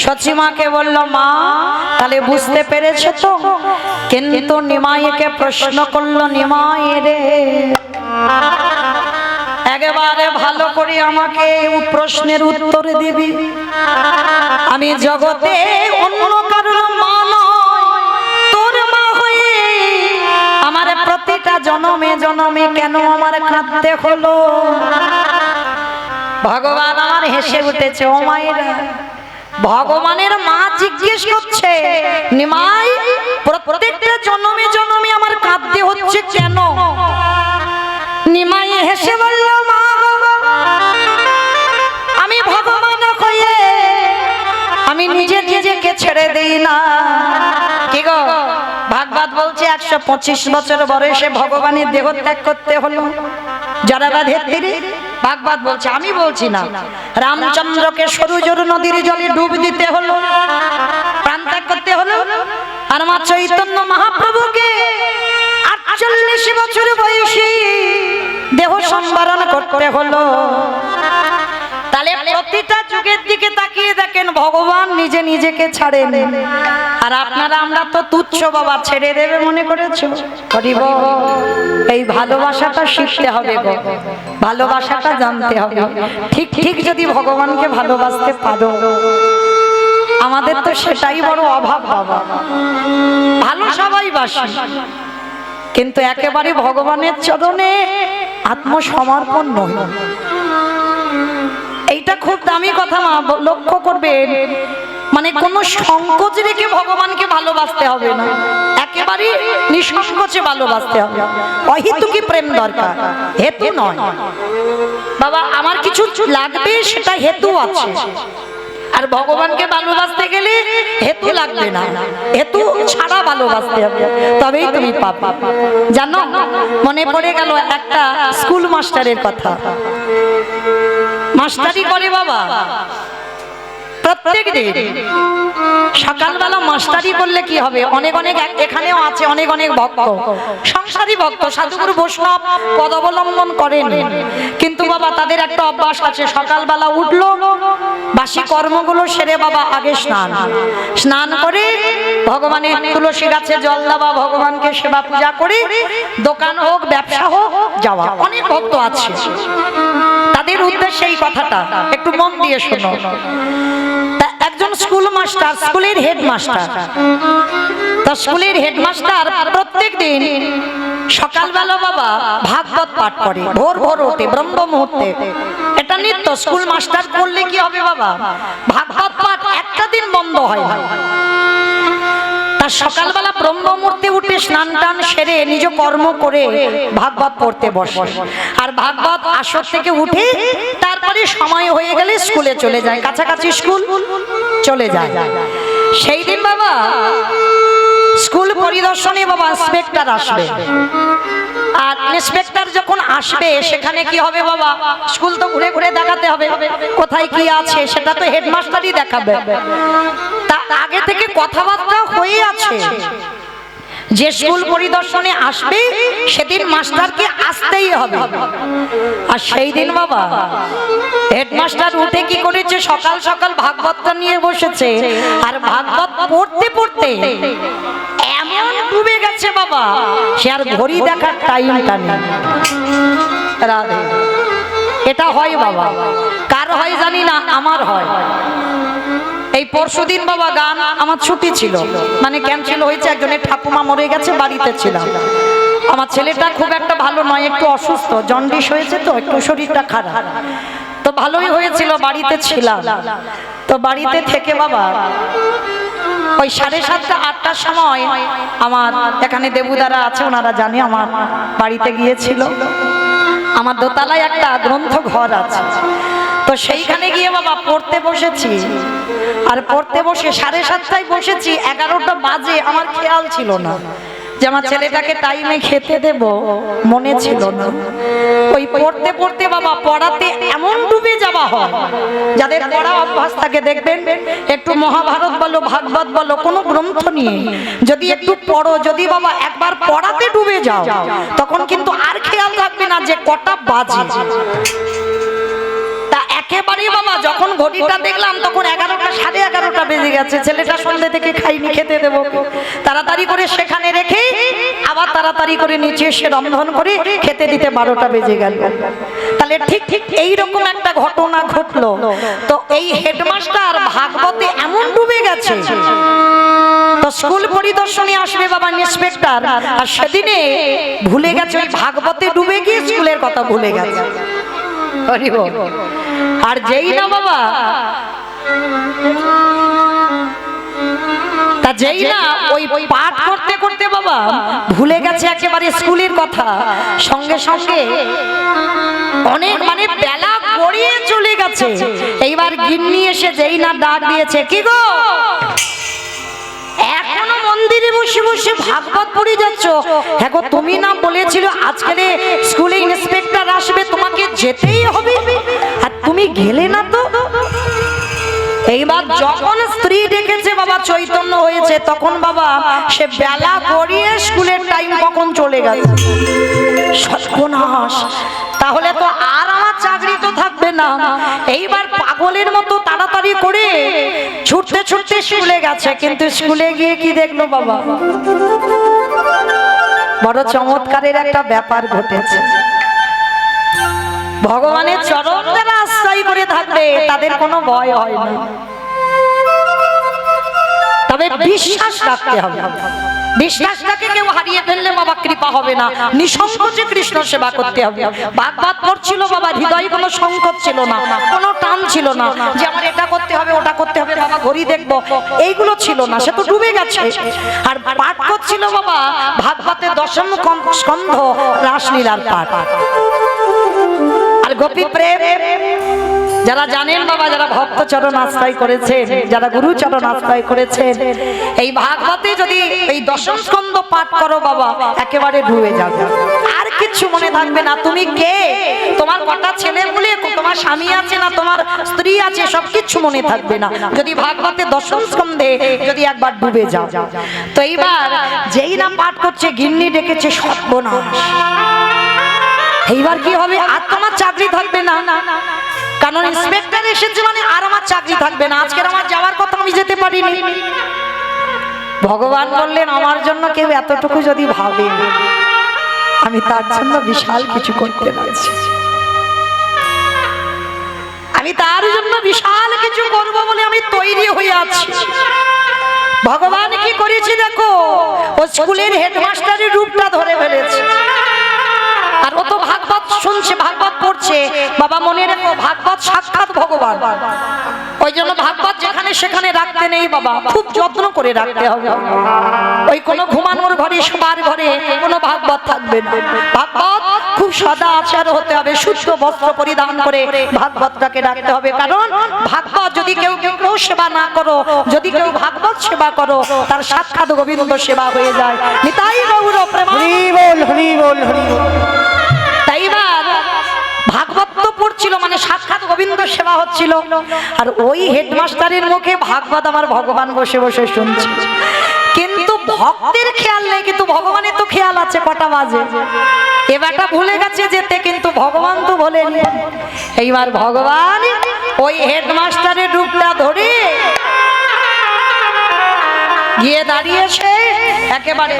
সচিমাকে বলল, মা তাহলে বুঝতে পেরেছো তো? কিন্তু নিমাইকে প্রশ্ন করলো, নিমাই রে একেবারে ভালো করে আমাকে প্রশ্নের উত্তর দিবি। আমি জগতে অন্য কারোর মা নয়, তোর মা হয়ে আমার প্রতিটা জনমে জনমে কেন আমার কাঁদতে হলো? ভগবান আমার হেসে উঠেছে। ও মায়েরা, ভগবানের মা জিজ্ঞেস করছে, নিমাই প্রত্যেকটা জন্মে জন্মে আমার কাঁদতে হচ্ছে কেন? নিমাই হেসে বলল, মা আমি ভগবান হয়ে আমি নিজে নিজেকে ছেড়ে দেই না। কি গো, ভাগবত বলছে 125 বছর বয়সে ভগবানের দেহ ত্যাগ করতে হলো জরাবাধের তীরে। ভাগবত বলছে, আমি বলছি না। রামচন্দ্রকে সরুজর নদীর জলে ডুব দিতে হলো, প্রাণ ত্যাগ করতে হলো। আর মা চৈতন্য মহাপ্রভুকে 48 বছর বয়সী দেহ সম্বরণ করতে হলো। তাহলে প্রতিটা যুগের দিকে তাকিয়ে দেখেন ভগবান নিজে নিজেকে ছাড়েন। আর আপনারা আমরা তো তুচ্ছ বাবা, ছেড়ে দেবে মনে করেছো? করিব এই ভালোবাসাটা শিখতে হবে গো, ভালোবাসাটা জানতে হবে। ঠিক ঠিক যদি ভগবানকে ভালোবাসতে পারো, আমাদের তো সেটাই বড় অভাব বাবা। ভালো সবাই বাসি, কিন্তু একেবারে ভগবানের চরণে আত্মসমর্পণ নয়। এইটা খুব দামি কথা মা, লক্ষ্য করবেন। মানে কোনো সংকোচ রেখে ভগবানকে ভালোবাসতে হবে না, একেবারে নিঃসংকোচে ভালোবাসতে হবে। অহেতুকি প্রেম দরকার, হেতু নয় বাবা। আমার কিছু লাগবে সেটা হেতু আছে, আর ভগবানকে ভালোবাসতে গেলে হেতু লাগবে না, হেতু ছাড়া ভালোবাসতে হবে, তবেই তুমি পাবে। জানো, মনে পড়ে গেল একটা স্কুল মাস্টারের কথা। মাস্টারি করে বাবা প্রত্যেক দিন সকালবেলা। মাস্টারি করলে কি হবে? অনেক অনেক এখানেও আছে অনেক অনেক ভক্ত, সংসারী ভক্ত, সাধুগুরু বৈষ্ণব পদ অবলম্বন করেন, কিন্তু বাবা তাদের একটা অভ্যাস আছে। সকালবেলা উঠলো, বাসি কর্মগুলো সেরে বাবা আগে স্নান করে ভগবানের তুলসী গাছে জল দেওয়া, ভগবানকে সেবা পূজা করে দোকান হোক ব্যবসা হোক যাওয়া। অনেক ভক্ত আছে, তাদের উদ্দেশ্যে এই কথাটা একটু মন দিয়ে শোনো। একজন স্কুল মাস্টার, স্কুলের হেডমাস্টার, তা স্কুলের হেডমাস্টার প্রত্যেক দিন সকালবেলা বাবা ভাগবত পাঠ করে, ভোর ভোর ওঠে ব্রহ্ম মুহূর্তে। এটা নিত্য স্কুল মাস্টার করলে কি হবে বাবা? ভাগবত পাঠ একটা দিন বন্ধ হয় না। তার সকালবেলা ব্রহ্ম মুহূর্তে উঠে স্নান টান সেরে নিজ কর্ম করে ভাগবত পড়তে বসে। আর ভাগবত আসর থেকে উঠে তারপরে সময় হয়ে গেলে স্কুলে চলে যায়, কাছাকাছি স্কুল চলে যায়। সেই দিন বাবা স্কুল পরিদর্শনে বাবা ইন্সপেক্টর আসবে। আর ইন্সপেক্টর যখন আসবে সেখানে কি হবে বাবা? স্কুল তো ঘুরে ঘুরে দেখাতে হবে, কোথায় কি আছে সেটা তো হেডমাস্টারই দেখাবে। তা আগে থেকে কথাবার্তা হয়ে আছে যে স্কুল পরিদর্শনে আসবে সেদিন মাস্টারকে আসতেই হবে। আর সেই দিন বাবা হেডমাস্টার উঠে কি করেছে? সকাল সকাল ভাগবতটা নিয়ে বসেছে। আর ভাগবত পড়তে পড়তে এমন ডুবে গেছে বাবা, সে আর ঘড়ি দেখার টাইমটা নেই। রাধে, এটা হয় বাবা, কার হয় জানি না, আমার হয়। এই পরশুদিন বাবা গান আমার ছুটি ছিল, মানে ক্যান্সেল হয়েছে, একজনের ঠাকুমা মরে গেছে, বাড়িতে ছিলাম। আমার ছেলেটা খুব একটা ভালো নয়, একটু অসুস্থ, জন্ডিস হয়েছে, তো একটু শরীরটা খারাপ। তো ভালোই হয়েছিল, বাড়িতে ছিলাম। তো বাড়িতে থেকে বাবা ওই 7:30 8টার সময় আমার এখানে দেবুদারা আছে, ওনারা জানে, আমার বাড়িতে গিয়েছিল। আমার দোতলায় একটা গ্রন্থ ঘর আছে, তো সেইখানে গিয়ে বাবা পড়তে বসেছি। আর পড়তে বসে 7:30টায় বসেছি, 11টা বাজে। আমার খেয়াল ছিল না যে আমার ছেলেটাকে টাইমে খেতে দেব, মনে ছিল না। ওই পড়তে পড়তে বাবা পড়াতে এমন ডুবে যাওয়া হয়, যাদের পড়া অভ্যাস থাকে দেখবেন, একটু মহাভারত বলো, ভাগবত বলো, কোনো গ্রন্থ নিয়ে যদি একটু পড়ো, যদি বাবা একবার পড়াতে ডুবে যাও, তখন কিন্তু আর খেয়াল থাকবে না যে কটা বাজে। একেবারে বাবা যখন ঘড়িটা দেখলাম তখন 11টা 11:30 বেজে গেছে। ছেলেটা সন্ধ্যে থেকে খাইনি, খেতে দেবো, তাড়াতাড়ি করে সেখানে রেখে আবার তাড়াতাড়ি করে নিচে এসে রন্ধন করে খেতে দিতে 12টা বেজে গেল। তাহলে ঠিক ঠিক এইরকম একটা ঘটনা ঘটলো। তো এই হেডমাস্টার ভাগবতে এমন ডুবে গেছে, তো স্কুল পরিদর্শনে আসবে বাবা ইন্সপেক্টর, আর সেদিনে ভুলে গেছে ওই ভাগবতে ডুবে গিয়ে স্কুলের কথা ভুলে গেছে। আর যেই না বাবা তা যেই না ওই পাঠ করতে করতে বাবা ভুলে গেছে একেবারে স্কুলের কথা, সঙ্গে সঙ্গে অনেক মানে বেলা গড়িয়ে চলে গেছে। এইবার গিন্নি এসে যেই না ডাক দিয়েছে, কি গো এখনো মন্দিরে বসে বসে ভাগবত পড়ে যাচ্ছ? হ্যাঁ গো, তুমি না বলেছিল আজকের স্কুলে ইন্সপেক্টর আসবে, তোমাকে যেতেই হবে, আর তুমি গেলে না তো। এইবার যখন স্ত্রী ডেকেছে বাবা, চৈতন্য হয়েছে, তখন বাবা সে বেলা গড়িয়ে স্কুলের টাইম কখন চলে গেছে। সর্বনাশ, তাহলে তো আর আমার চাকরি তো থাকবে না। এইবার পাগলের মতো তাড়াতাড়ি করে ছুটতে ছুটতে স্কুলে গেছে, কিন্তু স্কুলে গিয়ে কি দেখলো বাবা, বড় চমৎকারের একটা ব্যাপার ঘটেছে। ভগবানের চরণ যারা আশ্রয় করে থাকবে তাদের কোনো ভয় হয় না, তবে বিশ্বাস রাখতে হবে। বিশ্বাসটাকে কেউ হারিয়ে ফেললে বাবা কৃপা হবে না। নিঃসংকোচে কৃষ্ণ সেবা করতে হবে। ভাগবত পড়ছিল বাবা, হৃদয়ে কোনো সংকোচ ছিল না, কোনো টান ছিল না যে আমার এটা করতে হবে ওটা করতে হবে, বাবা ঘড়ি দেখবো, এইগুলো ছিল না। সে তো ডুবে গেছে। আর পাঠ করছিল বাবা ভাগবতের 10ম স্কন্ধ রাসলীলার পাঠ। আর গোপী প্রেম যারা জানেন বাবা, যারা ভক্ত চরণ আশ্রয় করেছেন, যারা গুরু চরণ আশ্রয় করেছেন, এই ভাগবতে যদি এই 10ম স্কন্ধ পাঠ করো বাবা, একেবারে ডুবে যাবে, আর কিছু মনে থাকবে না। তুমি কে, তোমার কটা ছেলে বলে, তোমার স্বামী আছে না, তোমার স্ত্রী আছে, সবকিছু মনে থাকবে না যদি ভাগবতে 10ম স্কন্ধে যদি একবার ডুবে যাও। তো এইবার যেই না পাঠ করছে, গিন্নি ডেকেছে, সর্বনাশ, এইবার কি হবে, আর তোমার চাকরি থাকবে না, কারণ ইন্সপেক্টর এসেছে মানে আর আমার চাকরি থাকবে না। আজকের আমার যাওয়ার কথা, আমি যেতে পারিনি। ভগবান বললেন, আমার জন্য কেউ এতটুকু যদি ভাবে, আমি তার জন্য বিশাল কিছু করতে পারছি, আমি তার জন্য বিশাল কিছু করব বলে আমি তৈরি হয়ে আছি। ভগবান কি করেছে দেখো, ও স্কুলের হেডমাস্টারের রূপটা ধরে ফেলেছে। আর ও তো ভাগবত শুনছে, ভাগবত পড়ছে বাবা, মনে রেখো ভাগবত সাক্ষাৎ ভগবান। ওই জন্য ভাগবত যেখানে সেখানে রাখতে নেই বাবা, খুব যত্ন করে রাখতে হবে। ওই কোনো ঘুমানোর ঘরে, শোবার ঘরে কোনো ভাগবত থাকবে না। ভাগবত খুব সদা আচার হতে হবে, শুদ্ধ বস্ত্র পরিধান করে ভাগবতটাকে রাখতে হবে। কারণ ভাগবত যদি কেউ সেবা না করো, যদি কেউ ভাগবত সেবা করো, তার সাক্ষাৎ গোবিন্দ সেবা হয়ে যায়। নিতাই গৌর প্রেম, হরি বল হরি বল হরি বল। তাইবার ভাগবত তো পড়ছিল মানে সাক্ষাৎ গোবিন্দ সেবা হচ্ছিল, আর ওই হেডমাস্টারের মুখে ভাগবত আমার ভগবান বসে বসে শুনছে। কিন্তু ভক্তের খেয়াল নেই, কিন্তু ভগবানের তো খেয়াল আছে কটা বাজে। এবারটা ভুলে গেছে যেতে, কিন্তু ভগবান তো বলেনি। এইবার ভগবান ওই হেডমাস্টারের রূপটা ধরে গিয়ে দাঁড়িয়েছে, একেবারে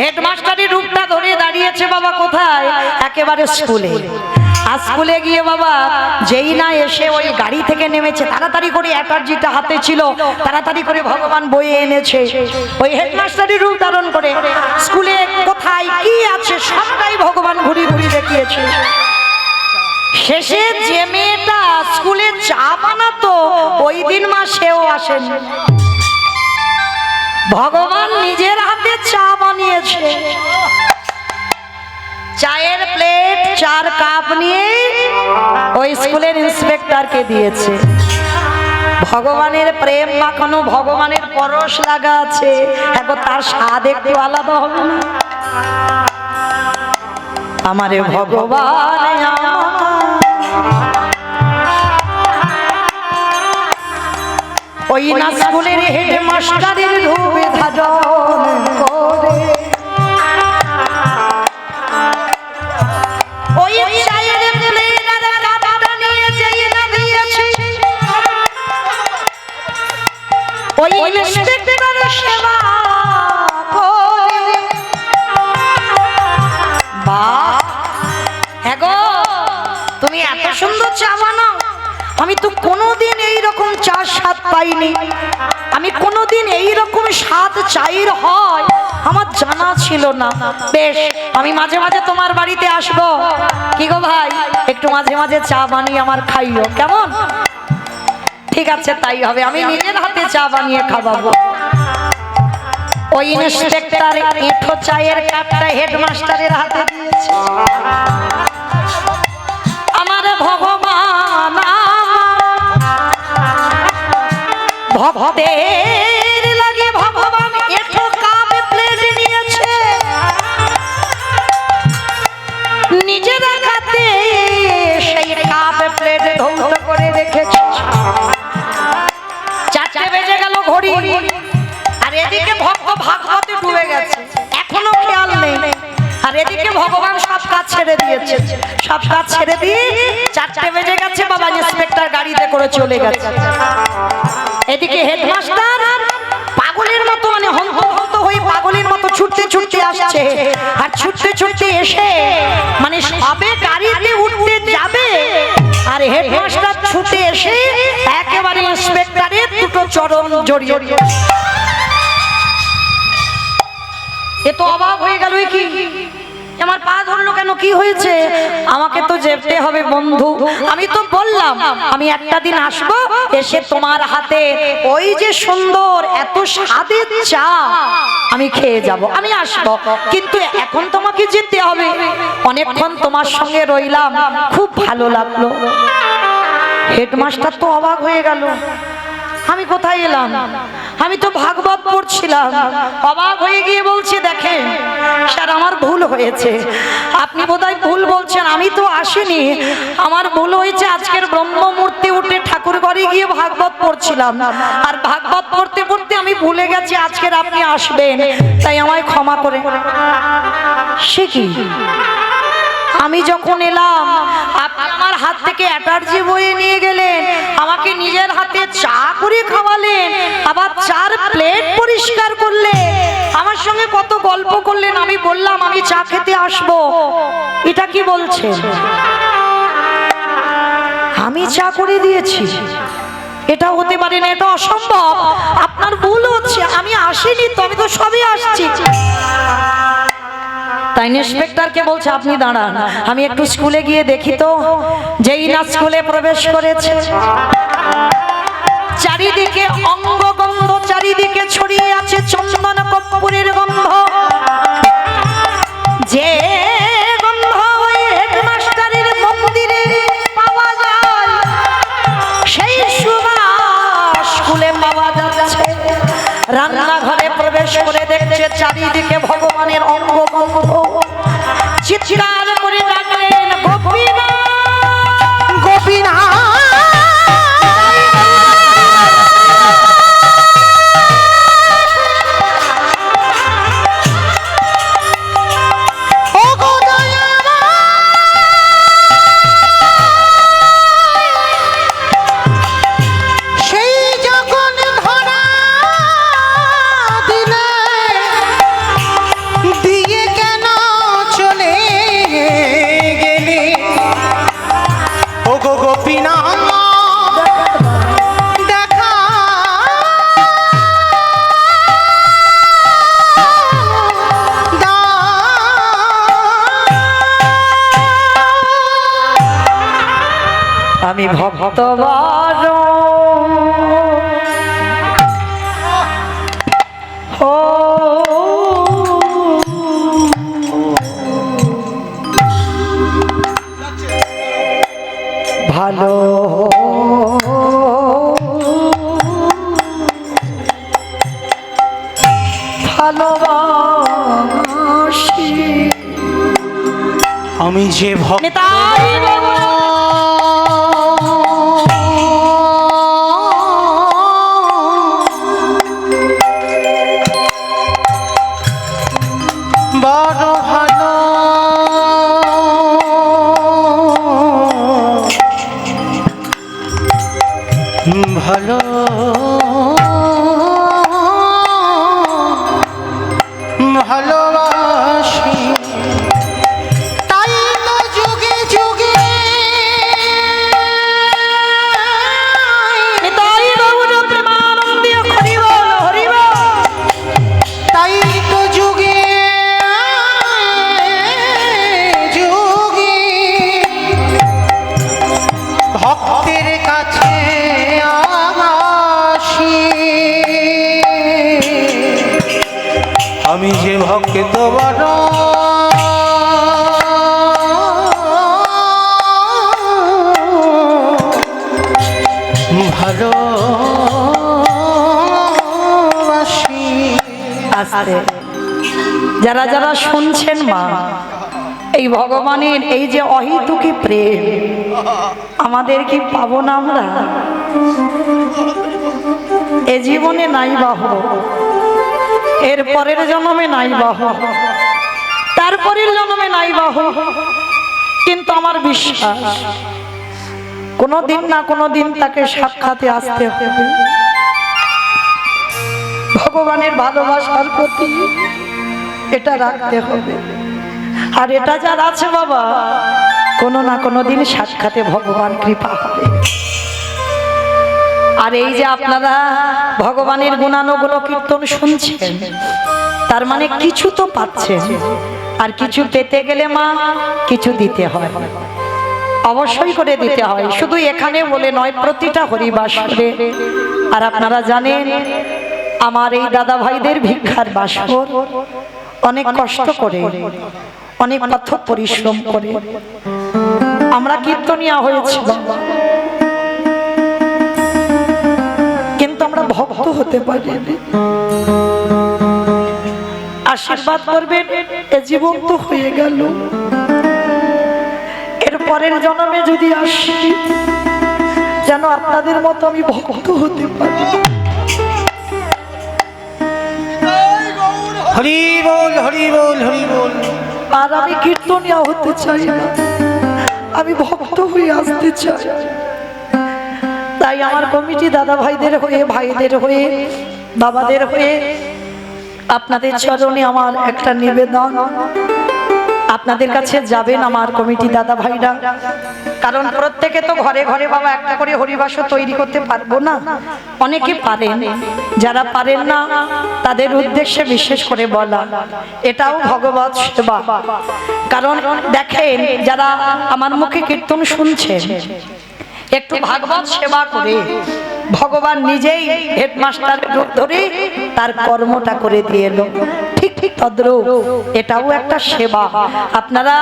হেডমাস্টারের রূপটা ধরে দাঁড়িয়েছে বাবা কোথায়, একেবারে স্কুলে। আর স্কুলে গিয়ে বাবা যেই না এসে ওই গাড়ি থেকে নেমেছে, তাড়াতাড়ি করে অ্যাটার্জিটা হাতে ছিল, তাড়াতাড়ি করে ভগবান বয়ে এনেছে ওই হেডমাস্টারের রূপ ধারণ করে। স্কুলে কোথায় কি আছে সবটাই ভগবান ঘুরি ঘুরি দেখিয়েছে। শেষে যে মেয়েটা স্কুলে চা বানাতো ওই দিন মা সেও আসেন। ভগবান নিজের হাতে চা বানিয়েছে, চায়ের প্লেট 4 কাপ নিয়ে ওই স্কুলের ইন্সপেক্টরকে দিয়েছে। ভগবানের প্রেম মাখানো, ভগবানের পরশ লাগা আছে, এখন তার স্বাদ একটু আলাদা হবে না? আমারে ভগবান ওই না স্কুলের হেডমাস্টারের রূপে ধারণ করে ওই চায়ের প্লেট আর কাপটা নিয়ে যেই না দিয়েছে ওই ইন্সপেক্টর সেবা করে। বাহ, হ্যাঁ গো, তুমি এত সুন্দর চা বানাও, আমি তো কোনোদিন এইরকম চা স্বাদ পাইনি, আমি কোনোদিন এইরকম স্বাদ চায়ের হয় আমার জানা ছিল না। বেশ, আমি মাঝে মাঝে তোমার বাড়িতে আসবো। কি গো ভাই, একটু মাঝে মাঝে চা বানিয়ে আমার খাইও, কেমন? ঠিক আছে, তাই হবে, আমি নিজের হাতে চা বানিয়ে খাওয়াবো। ওই ইন্সপেক্টর এঁঠো চায়ের কাপটা হেডমাস্টারের হাতে দিয়েছে। আমার ভগবান ভক্তের লাগে ভগবান এঁঠো কাপ প্লেট নিয়েছে, নিজের হাতে সেই কাপ প্লেট ধৌত করে রেখেছে। 4টে বেজে গেল ঘড়ি, আর এদিকে ভক্ত ভাগবতে ডুবে গেছে, এখনো খেয়াল নেই। আর এদিকে ভগবান সব কাজ ছেড়ে দিয়েছে, সব কাজ ছেড়ে দিয়ে 4টে বেজে গেছে, বাবা ইন্সপেক্টর গাড়িতে করে চলে গেছে। এদিকে হেডমাস্টার পাগলের মতো, মানে হন্ত হয়ে পাগলের মতো ছুটতে ছুটতে আসছে। আর ছুটতে ছুটতে এসে মানে সবে গাড়িতে উঠতে যাবে, আর হেডমাস্টার ছুটে এসে একেবারে ইন্সপেক্টরের দুটো চরণ জড়িয়ে। এ তো অবাক হয়ে গেল, কি আমার পা ধরলো কেন, কি হয়েছে? আমাকে তো যেতে হবে বন্ধু, আমি তো বললাম আমি একটা দিন আসবো, এসে তোমার হাতে ওই যে সুন্দর এত স্বাদের চা আমি খেয়ে যাব, আমি আসবো, কিন্তু এখন তোমাকে যেতে হবে। অনেকক্ষণ তোমার সঙ্গে রইলাম, খুব ভালো লাগলো। হেডমাস্টার তো অবাক হয়ে গেল, আমি কোথায় এলাম, আমি তো ভাগবত পড়ছিলাম। অবাক হয়ে গিয়ে বলছে, দেখেন স্যার, আমার ভুল হয়েছে, আপনি বোধহয় ভুল বলছেন, আমি তো আসিনি, আমার ভুল হয়েছে। আজকের ব্রহ্মমূর্তি উঠে ঠাকুর ঘরে গিয়ে ভাগবত পড়ছিলাম, আর ভাগবত পড়তে পড়তে আমি ভুলে গেছি আজকের আপনি আসবেন, তাই আমায় ক্ষমা করে। সে কি, আমি যখন এলাম আপনি আমার হাত থেকে অ্যাটার্জি বয়ে নিয়ে গেলেন, আমাকে নিজের হাতে চা করে খাওয়ালেন, আবার 4 প্লেট পরিষ্কার করলেন, আমার সঙ্গে কত গল্প করলেন। আমি বললাম আমি চা খেতে আসবো, এটা কি বলছেন? আমি চা করে দিয়েছি, এটা হতে পারে না, এটা অসম্ভব, আপনার ভুল হচ্ছে, আমি আসিনি তো, আমি তো সবে আসছি। তাই ইন্সপেক্টরকে বলছে, আপনি দাঁড়ান, আমি একটু স্কুলে গিয়ে দেখি তো। যেই না স্কুলে প্রবেশ করেছে, চারিদিকে অঙ্গগন্ধ, চারিদিকে ছড়িয়ে আছে চন্দন কর্পূরের গন্ধ, যে গন্ধ ওই হেডমাস্টারের মন্দিরে পাওয়া যায়, সেই সুবাস স্কুলে পাওয়া যাচ্ছে। রান্নাঘরে প্রবেশ করে দেখছে চারিদিকে ভগবানের অঙ্গগন্ধ, চিৎকার করে ডাকলেন, গোপীনাথ, গোপীনাথ, ও গো দয়াময়, সেই যখন ধরা দিলে, দিয়ে কেন চলে গেলে, ও গো গোপীনাথ, দেখা দাও। আমি ভক্ত বড় ও ভালো ভালোবাসি আমি যে ভক্ত নিতাই গৌর বড় ভালো ভালো ভালোবাসি তাই তো যুগে যুগে নিতাই গৌর প্রেমানন্দে হরি বল হরি বল তাই তো যুগে যুগে ভক্তের কাছে আসি আমি যে ভক্ত বড় ভালোবাসি আস্তে যারা যারা শুনছেন মা এই ভগবানের এই যে অহেতুকি প্রেম আমাদের কি পাবো না আমরা এ জীবনে নাই বাহ এর পরের জন্মে নাই বাহ তারপরের জন্মে নাই বাহ কিন্তু আমার বিশ্বাস কোনোদিন না কোনোদিন তাকে সাক্ষাতে আসতে হবে ভগবানের ভালোবাসার প্রতি এটা রাখতে হবে আর এটা যার আছে বাবা কোনো না কোনো দিন সাক্ষাতে ভগবান কৃপা হবে আর এই যে আপনারা ভগবানের গুণানুগুণ কীর্তন শুনছেন তার মানে কিছু তো পাচ্ছেন আর কিছু পেতে গেলে মা কিছু দিতে হয় অবশ্যই করে দিতে হয় শুধু এখানে বলে নয় প্রতিটা হরিবাসরে আর আপনারা জানেন আমার এই দাদা ভাইদের ভিক্ষার বাসর অনেক কষ্ট করে অনেক কঠোর পরিশ্রম করে আমরা কীর্তনিয়া হয়েছি বাবা কিন্তু আমরা ভক্ত হতে পারি আশীর্বাদ করবেন এ জীবন তো হয়ে গেল এর পরের জন্মে যদি আসি যেন আপনাদের মতো আমি ভক্ত হতে পারি হরি বল হরি বল হরি বল আর আমি কীর্তনিয়া হতে চাই না আমি ভক্ত হয়ে আসতে চাই তাই আমার কমিটি দাদা ভাইদের হয়ে ভাইদের হয়ে বাবাদের হয়ে আপনাদের চরণে আমার একটা নিবেদন আপনাদের কাছে যাবেন আমার কমিটি দাদা ভাইরা কারণ প্রত্যেকে তো ঘরে ঘরে বাবা একটা করে হরিবাস তৈরি করতে পারবো না অনেকে পারেন যারা পারেন না তাদের উদ্দেশ্যে বিশেষ করে বলা এটাও ভগবত সেবা কারণ দেখেন যারা আমার মুখে কীর্তন শুনছেন একটু ভাগবত সেবা করে ভগবান নিজেই হেডমাস্টারের রূপ ধরে তার কর্মটা করে দিয়ে এলো ঠিক ঠিক তদ্রূপ এটাও একটা সেবা আপনারা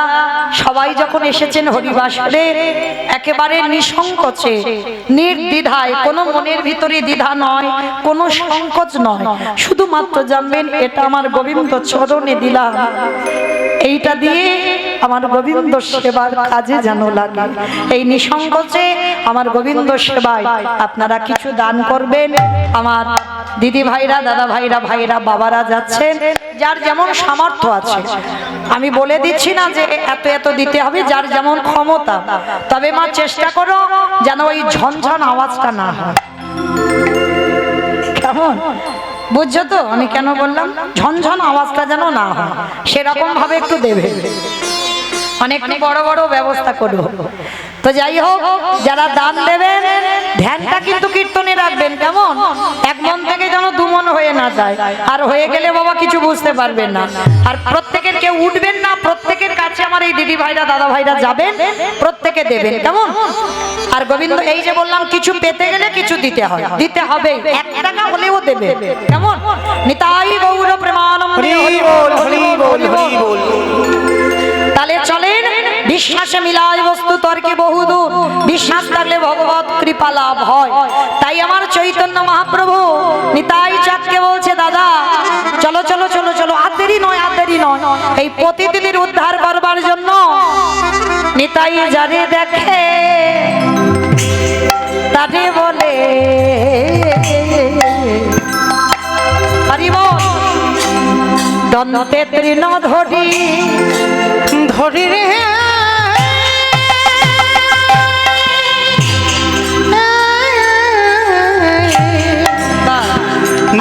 সবাই যখন এসেছেন হরিবাসরে একেবারে নিঃসংকোচে নির্দ্বিধায় কোনো মনের ভিতরে দ্বিধা নয় কোনো সংকোচ নয় শুধুমাত্র জানবেন এটা আমার গোবিন্দ চরণে দিলাম এইটা দিয়ে আমার গোবিন্দ সেবার কাজে যেন লাগে এই নিঃসংকোচে আমার গোবিন্দ সেবায় আপনারা কিছু দান করবেন আমার দিদি ভাইরা দাদা ভাইরা ভাইরা বাবারা যাচ্ছেন যার যেমন সামর্থ্য আছে আমি বলে দিচ্ছি না যে এত এত দিতে হবে যার যেমন ক্ষমতা তবে মা চেষ্টা করো যেন ওই ঝনঝন আওয়াজটা না হয় কেমন বুঝছো তো আমি কেন বললাম ঝনঝন আওয়াজটা যেন না হয় সেরকম ভাবে একটু দেবে মানে একটু বড় বড় ব্যবস্থা করবো। তো যাই হোক, যারা দান দেবেন ধ্যানটা কিন্তু কীর্তনে রাখবেন, কেমন? এক মন থেকে যেন দু মন হয়ে না যায়, আর হয়ে গেলে বাবা কিছু বুঝতে পারবেন না। আর প্রত্যেকের কেউ উঠবেন না, প্রত্যেকের কাছে আমার এই দিদি ভাইরা দাদা ভাইরা যাবেন, প্রত্যেকে দেবেন, কেমন? আর গোবিন্দ এই যে বললাম, কিছু পেতে গেলে কিছু দিতে হয়, দিতে হবে, 1 টাকা হলেও দেবে, কেমন? নিতাই গৌর প্রেমানন্দে হরি বল হরি বল হরি বল। তাহলে চলেন, বিশ্বাসে মিলায় বস্তু তর্কে বহুদূর, বিশ্বাস থাকলে ভগবত কৃপা লাভ হয়। তাই আমার চৈতন্য মহাপ্রভু নিতাই চাঁদকে বলছে, দাদা চলো চলো চলো চলো, আর দেরি নয়, আর দেরি নয়। এই পতিদিনের উদ্ধার করবার জন্য নিতাই যারে দেখে তারে বলে হরি বল। দন্তে তৃণ ধরি ধরি রে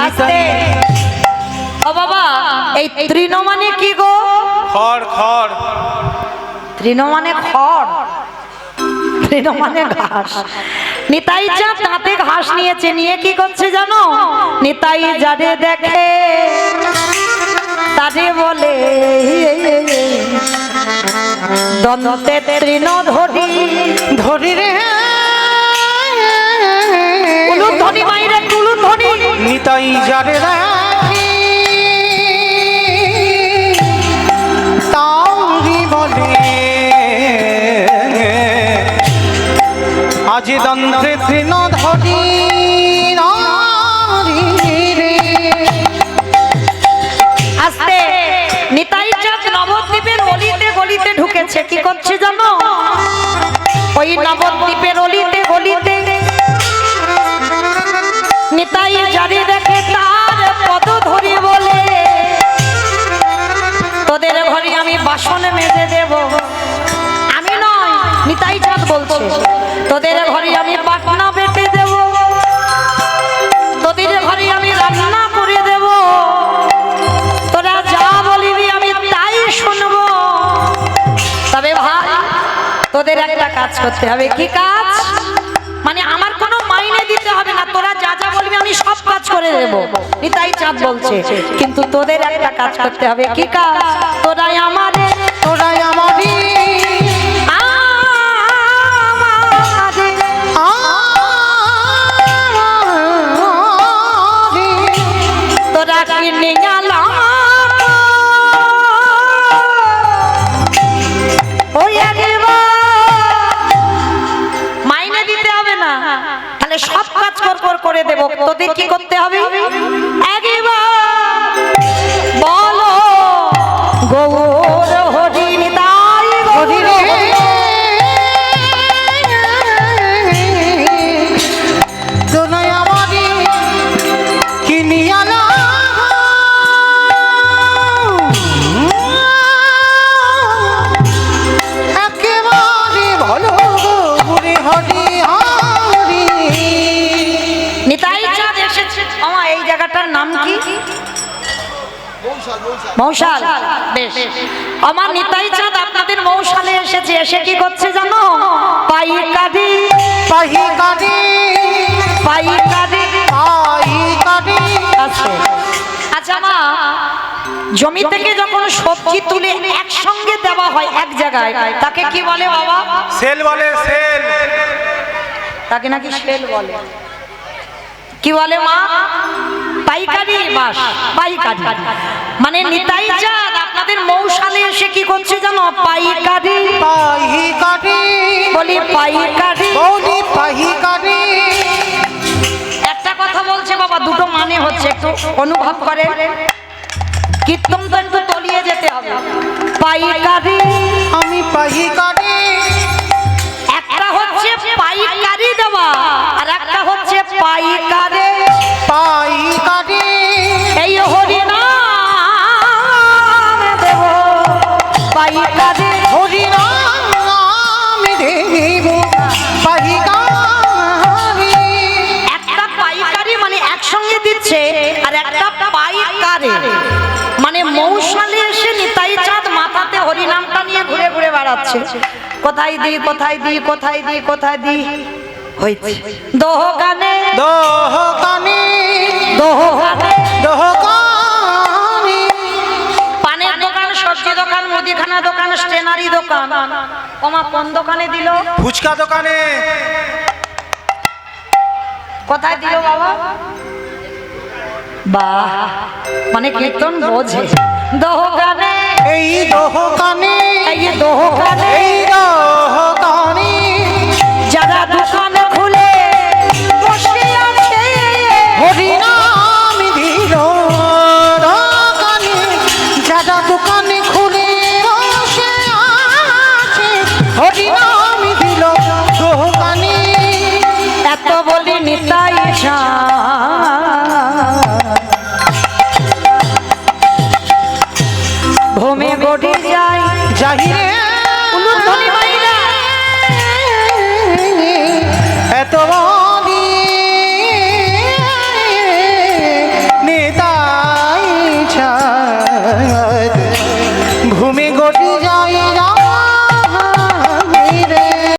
আস্তে। ও বাবা, এই তৃণ মানে কি গো? খড় খড়। তৃণ মানে খড়, তৃণ মানে ঘাস। নিতাই চাঁদ দাঁতে ঘাস নিয়েছে, নিয়ে কি করছে জানো? নিতাই যারে দেখে তারে বলে দন্তে তৃণ ধরি ধরি রে উলুন ধ্বনি মাইরে, উলুন ধ্বনি। নিতাই যারে রাখি তারি বলে আজ দন্তে তৃণ ধরি নারী রে। আস্তে। নিতাই চাঁদ নবদ্বীপের অলিতে গলিতে ঢুকেছে, কি করছে জানো? ওই নবদ্বীপের অলিতে গলিতে নিতাই যারে দেখে তার পদ ধরি বলে, তোদের ঘরে আমি বাসন মেজে দেব। আমি নয়, নিতাই চাঁদ বলছে, তোদের ঘরে আমি পাটনা বেটে দেব, তোদের ঘরে আমি রান্না করে দেব, তোরা যা বলিবি আমি তাই শুনবো। তবে ভাই, তোদের একটা কাজ করতে হবে। কি কাজ? মানে আমার কোনো মাইনে দিতে হবে না, তোরা যা যা বলবি আমি সব কাজ করে দেব, নিতাই চাঁদ বলছে। কিন্তু তোদের একটা কাজ করতে হবে। কি কাজ? তোরাই আমারে, তোরাই আমারি তোরা কিনে গেলাম ওই মাইনে দিতে হবে না, তাহলে সব কাজ করে দেব। তোদের কি করতে হবে? বলো গৌর হরি নিতাই হরি রে। তোরাই আমারি কিনিয়ালা একেবারে ভালো হরি হরি হরি। নিতাই চাঁদ এসেছে। আমার এই জায়গাটার নাম কি? মৌশাল। বেশ, আমার নিতাই চাঁদ আপনাদের মৌশালে এসেছে। এসে কি করছে জানো? পাইকারি পাইকারি পাইকারি পাইকারি। আছে। আচ্ছা মা, জমি থেকে যখন সবজি তুলে একসঙ্গে দেওয়া হয় এক জায়গায়, তাকে কি বলে বাবা? সেল বলে, সেল। তাকে নাকি সেল বলে। কি বলে মা? পাইকারি। বাস, পাইকারি। মানে নিতাই চাঁদ আপনাদের মৌশালে এসে কি করছে জানো? পাইকারি পাইকারি বলি, পাইকারি বলি পাইকারি। একটা কথা বলছে বাবা, দুটো মানে হচ্ছে, একটু অনুভব করেন। কীর্তন তো একটু তলিয়ে যেতে হবে। পাইকারি, আমি পাইকারি। একটা হচ্ছে পাইকারি দেওয়া, আর একটা হচ্ছে পাইকারে। পাইকারি এই হরি নাম দেব পাইকারে। হরি নাম দেব পাইকারি। একটা পাইকারি মানে একসঙ্গে দিচ্ছে, আর একটা পাইকারে মানে মৌশালে এসে নিতাই চাঁদ মাথাতে হরিনামটা নিয়ে ঘুরে ঘুরে বেড়াচ্ছে, কোথায় দি কোথায় দি কোথায় দি কোথায় দি হইছে দোকানে দোকানে দোকানে দোকানে পানের দোকান, সবজি দোকান, মুদিখানা দোকান, স্টেনারি দোকান, ওমা কোন দোকানে দিল? ফুচকা দোকানে। কোথায় দিল বাবা? বাহ, মানে কীর্তন বোঝে। দোকানে এই দোকানে এই দোকানে এই দোকানে